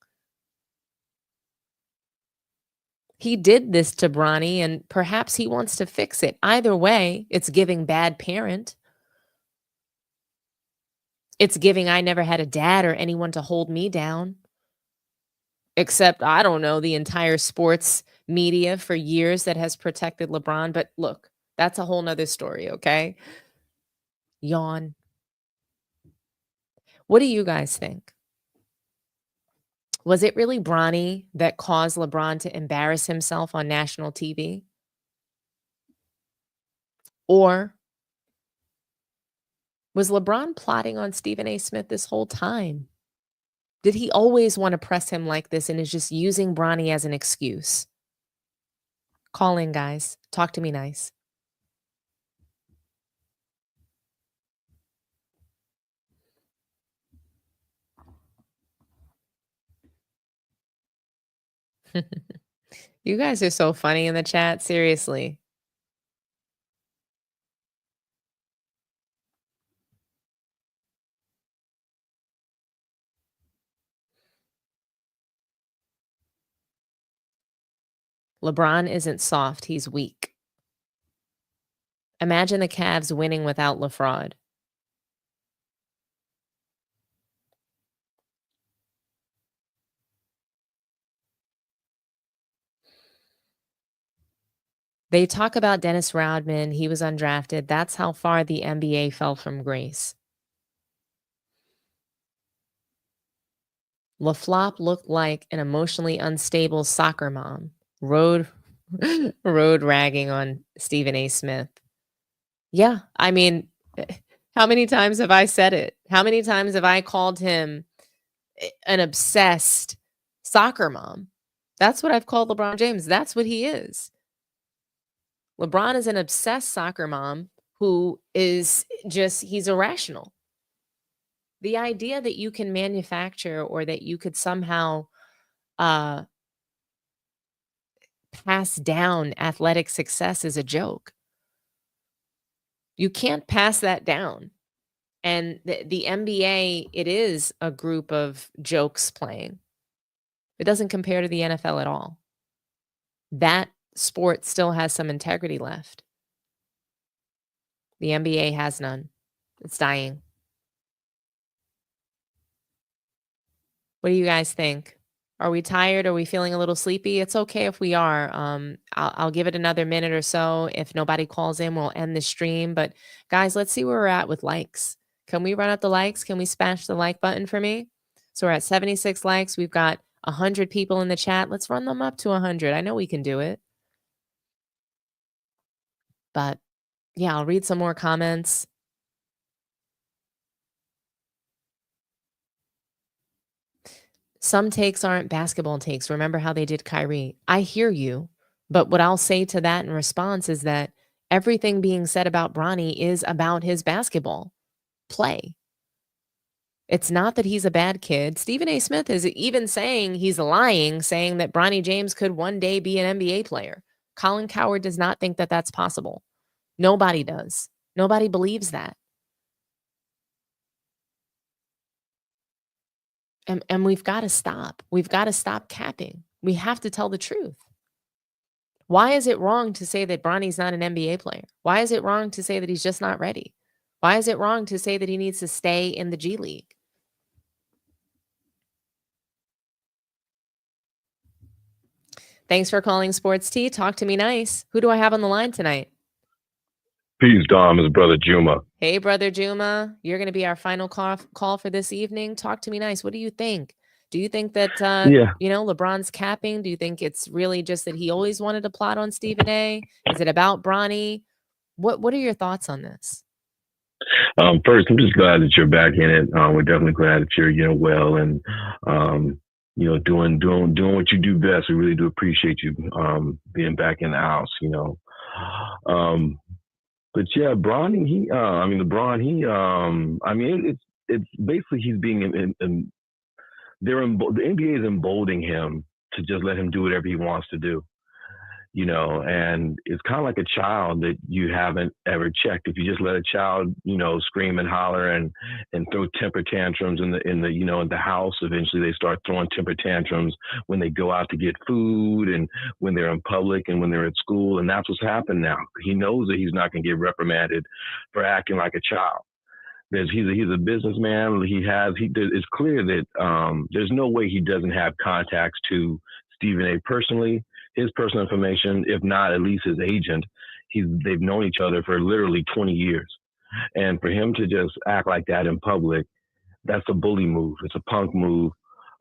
He did this to Bronny, and perhaps he wants to fix it. Either way, it's giving bad parent. It's giving I never had a dad or anyone to hold me down. Except, I don't know, the entire sports media for years that has protected LeBron. But look, that's a whole nother story, okay? Yawn. What do you guys think? Was it really Bronny that caused LeBron to embarrass himself on national TV? Or was LeBron plotting on Stephen A. Smith this whole time? Did he always want to press him like this and is just using Bronny as an excuse? Call in, guys. Talk to me nice. You guys are so funny in the chat. Seriously. LeBron isn't soft. He's weak. Imagine the Cavs winning without LaFraud. They talk about Dennis Rodman. He was undrafted. That's how far the NBA fell from grace. LaFlop looked like an emotionally unstable soccer mom. Road ragging on Stephen A. Smith. Yeah, I mean, how many times have I said it? How many times have I called him an obsessed soccer mom? That's what I've called LeBron James. That's what he is. LeBron is an obsessed soccer mom who is he's irrational. The idea that you can manufacture or that you could somehow pass down athletic success is a joke. You can't pass that down. And the NBA, it is a group of jokes playing. It doesn't compare to the NFL at all. That sport still has some integrity left. The NBA has none. It's dying. What do you guys think? Are we tired? Are we feeling a little sleepy? It's okay if we are. I'll give it another minute or so. If nobody calls in, we'll end the stream. But guys, let's see where we're at with likes. Can we run up the likes? Can we smash the like button for me? So we're at 76 likes. We've got 100 people in the chat. Let's run them up to 100. I know we can do it. But yeah, I'll read some more comments. Some takes aren't basketball takes. Remember how they did Kyrie. I hear you. But what I'll say to that in response is that everything being said about Bronny is about his basketball play. It's not that he's a bad kid. Stephen A. Smith is even saying he's lying, saying that Bronny James could one day be an NBA player. Colin Cowherd does not think that that's possible. Nobody does. Nobody believes that. And we've got to stop. We've got to stop capping. We have to tell the truth. Why is it wrong to say that Bronny's not an NBA player? Why is it wrong to say that he's just not ready? Why is it wrong to say that he needs to stay in the G League? Thanks for calling Sports Tea. Talk to me nice. Who do I have on the line tonight? Peace, Dom. It's Brother Juma. Hey, Brother Juma. You're going to be our final call for this evening. Talk to me nice. What do you think? Do you think that, LeBron's capping? Do you think it's really just that he always wanted to plot on Stephen A? Is it about Bronny? What are your thoughts on this? First, I'm just glad that you're back in it. We're definitely glad that you're, well, and, doing what you do best. We really do appreciate you being back in the house, But yeah, Bronny, LeBron, it's basically he's being the NBA is emboldening him to just let him do whatever he wants to do, and it's kind of like a child that you haven't ever checked. If you just let a child, scream and holler and throw temper tantrums in the house, eventually they start throwing temper tantrums when they go out to get food and when they're in public and when they're at school. And that's what's happened now. He knows that he's not going to get reprimanded for acting like a child. He's a businessman. It's clear that there's no way he doesn't have contacts to Stephen A. personally, his personal information, if not at least his agent. They've known each other for literally 20 years. And for him to just act like that in public, that's a bully move. It's a punk move.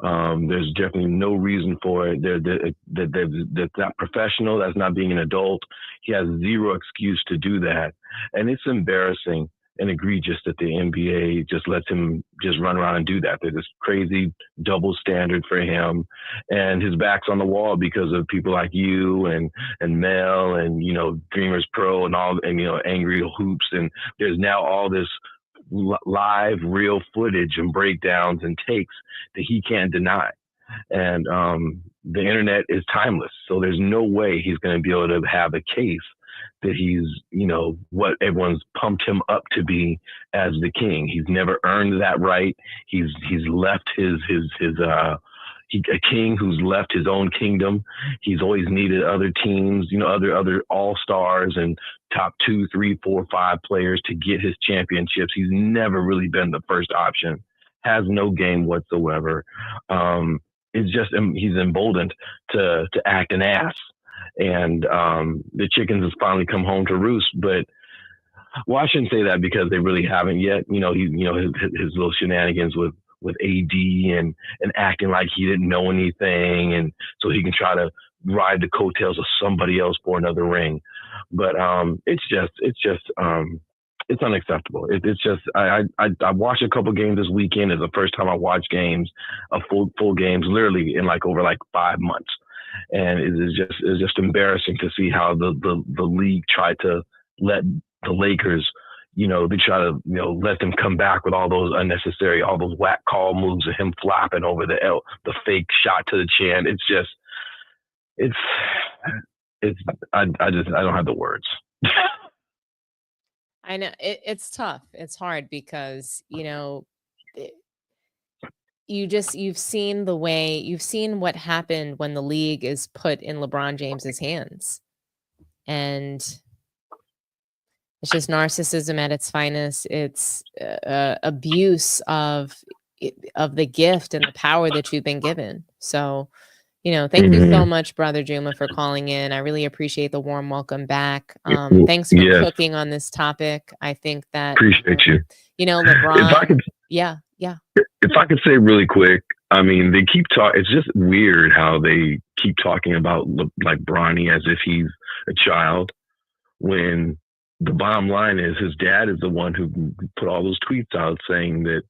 There's definitely no reason for it. That's not professional. That's not being an adult. He has zero excuse to do that. And it's embarrassing and egregious that the NBA just lets him just run around and do that. There's this crazy double standard for him, and his back's on the wall because of people like you and Mel and Dreamers Pro and all and Angry Hoops, and there's now all this live real footage and breakdowns and takes that he can't deny. And the internet is timeless, so there's no way he's going to be able to have a case that he's, what everyone's pumped him up to be as the king. He's never earned that right. He's left a king who's left his own kingdom. He's always needed other teams, other all-stars and top 2, 3, 4, 5 players to get his championships. He's never really been the first option, has no game whatsoever. It's just, he's emboldened to act an ass. And the chickens has finally come home to roost. But I shouldn't say that because they really haven't yet. His little shenanigans with AD and acting like he didn't know anything, and so he can try to ride the coattails of somebody else for another ring. But it's unacceptable. It's just I watched a couple games this weekend. It's the first time I watched games, full games, literally in over 5 months. And it's just embarrassing to see how the league tried to let the Lakers, they try to, let them come back with all those whack call moves of him flopping over the fake shot to the chin. I don't have the words. I know it's tough. It's hard because, you've seen what happened when the league is put in LeBron James's hands, and it's just narcissism at its finest. It's abuse of the gift and the power that you've been given. So, thank you so much, Brother Juma, for calling in. I really appreciate the warm welcome back. Thanks for cooking on this topic. I think that appreciate you. LeBron. If I could say really quick, they keep talking. It's just weird how they keep talking about Bronny as if he's a child, when the bottom line is his dad is the one who put all those tweets out saying that.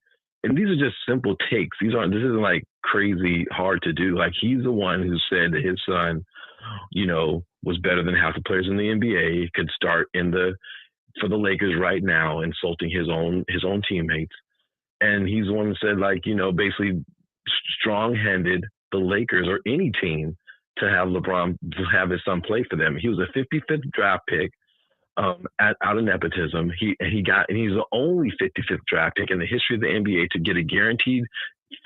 And these are just simple takes. This isn't crazy hard to do. He's the one who said that his son, was better than half the players in the NBA, could start for the Lakers right now, insulting his own teammates. And he's the one that said, like, basically strong-handed the Lakers or any team to have LeBron to have his son play for them. He was a 55th draft pick out of nepotism. He's the only 55th draft pick in the history of the NBA to get a guaranteed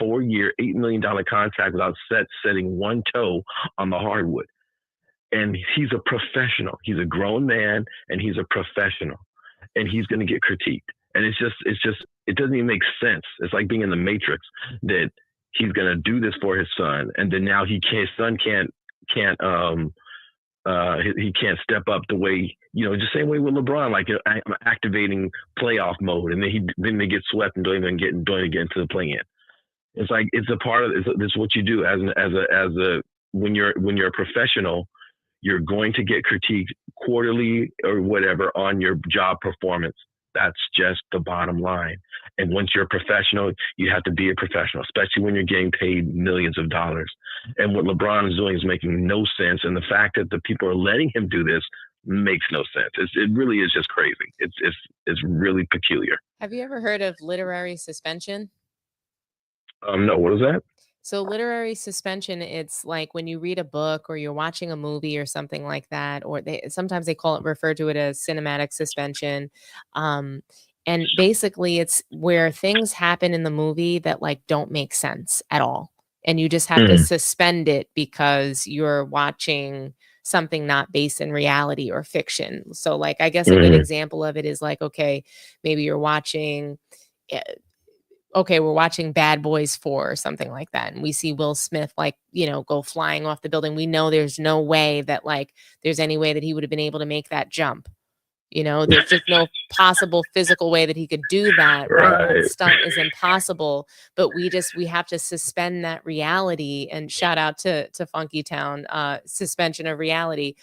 4-year, $8 million contract without setting one toe on the hardwood. And he's a professional. He's a grown man, and he's a professional. And he's going to get critiqued. And it doesn't even make sense. It's like being in the Matrix, that he's going to do this for his son, and then now his son can't step up the way, just same way with LeBron, like I'm activating playoff mode, and then they get swept and don't even get into the play-in. It's like it's a part of it's what you do when you're a professional. You're going to get critiqued quarterly or whatever on your job performance. That's just the bottom line. And once you're a professional, you have to be a professional, especially when you're getting paid millions of dollars. And what LeBron is doing is making no sense. And the fact that the people are letting him do this makes no sense. It really is just crazy. It's really peculiar. Have you ever heard of literary suspension? No, what is that? So literary suspension, it's like when you read a book or you're watching a movie or something like that, or sometimes they refer to it as cinematic suspension. And basically it's where things happen in the movie that like don't make sense at all. And you just have to suspend it because you're watching something not based in reality or fiction. So like, I guess a good example of it is like, okay, maybe you're watching we're watching Bad Boys 4 or something like that. And we see Will Smith, like, go flying off the building. We know there's no way that like, there's any way that he would have been able to make that jump. There's just no possible physical way that he could do that. Right. That stunt is impossible, but we have to suspend that reality, and shout out to Funky Town, suspension of reality.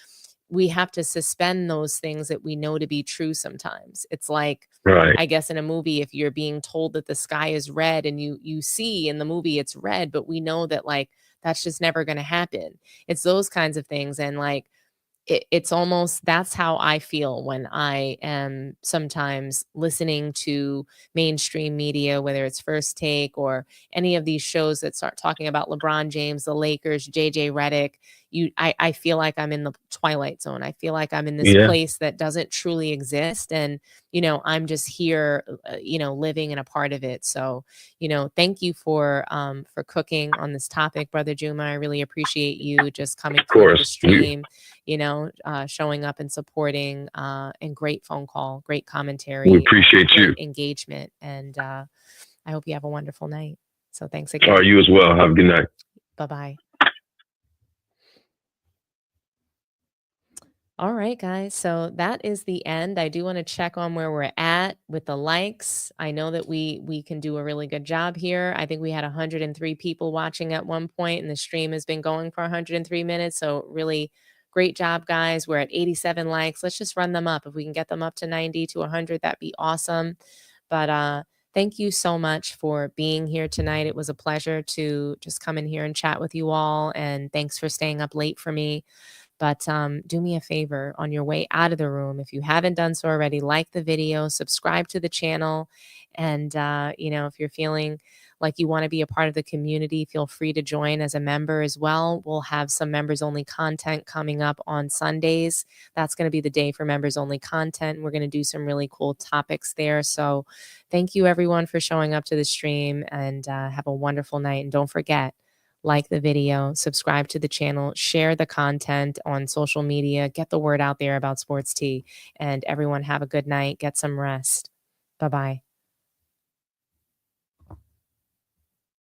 We have to suspend those things that we know to be true sometimes. It's like, I guess in a movie, if you're being told that the sky is red and you see in the movie it's red, but we know that like, that's just never going to happen. It's those kinds of things. And like, it's almost, that's how I feel when I am sometimes listening to mainstream media, whether it's First Take or any of these shows that start talking about LeBron James, the Lakers, JJ Redick. I feel like I'm in the Twilight Zone. I feel like I'm in this place that doesn't truly exist. And, I'm just here, living in a part of it. So, thank you for cooking on this topic, Brother Juma. I really appreciate you just coming through the stream, showing up and supporting, and great phone call, great commentary. We appreciate you. Engagement. And I hope you have a wonderful night. So thanks again. All right, you as well. Have a good night. Bye-bye. All right, guys. So that is the end. I do want to check on where we're at with the likes. I know that we can do a really good job here. I think we had 103 people watching at one point, and the stream has been going for 103 minutes. So really great job, guys. We're at 87 likes. Let's just run them up. If we can get them up to 90 to 100, that'd be awesome. But thank you so much for being here tonight. It was a pleasure to just come in here and chat with you all. And thanks for staying up late for me. But do me a favor on your way out of the room. If you haven't done so already, like the video, subscribe to the channel. And, if you're feeling like you want to be a part of the community, feel free to join as a member as well. We'll have some members only content coming up on Sundays. That's going to be the day for members only content. We're going to do some really cool topics there. So thank you everyone for showing up to the stream, and have a wonderful night. And don't forget, like the video, subscribe to the channel, share the content on social media, get the word out there about Sports Tea, and everyone have a good night. Get some rest. Bye-bye.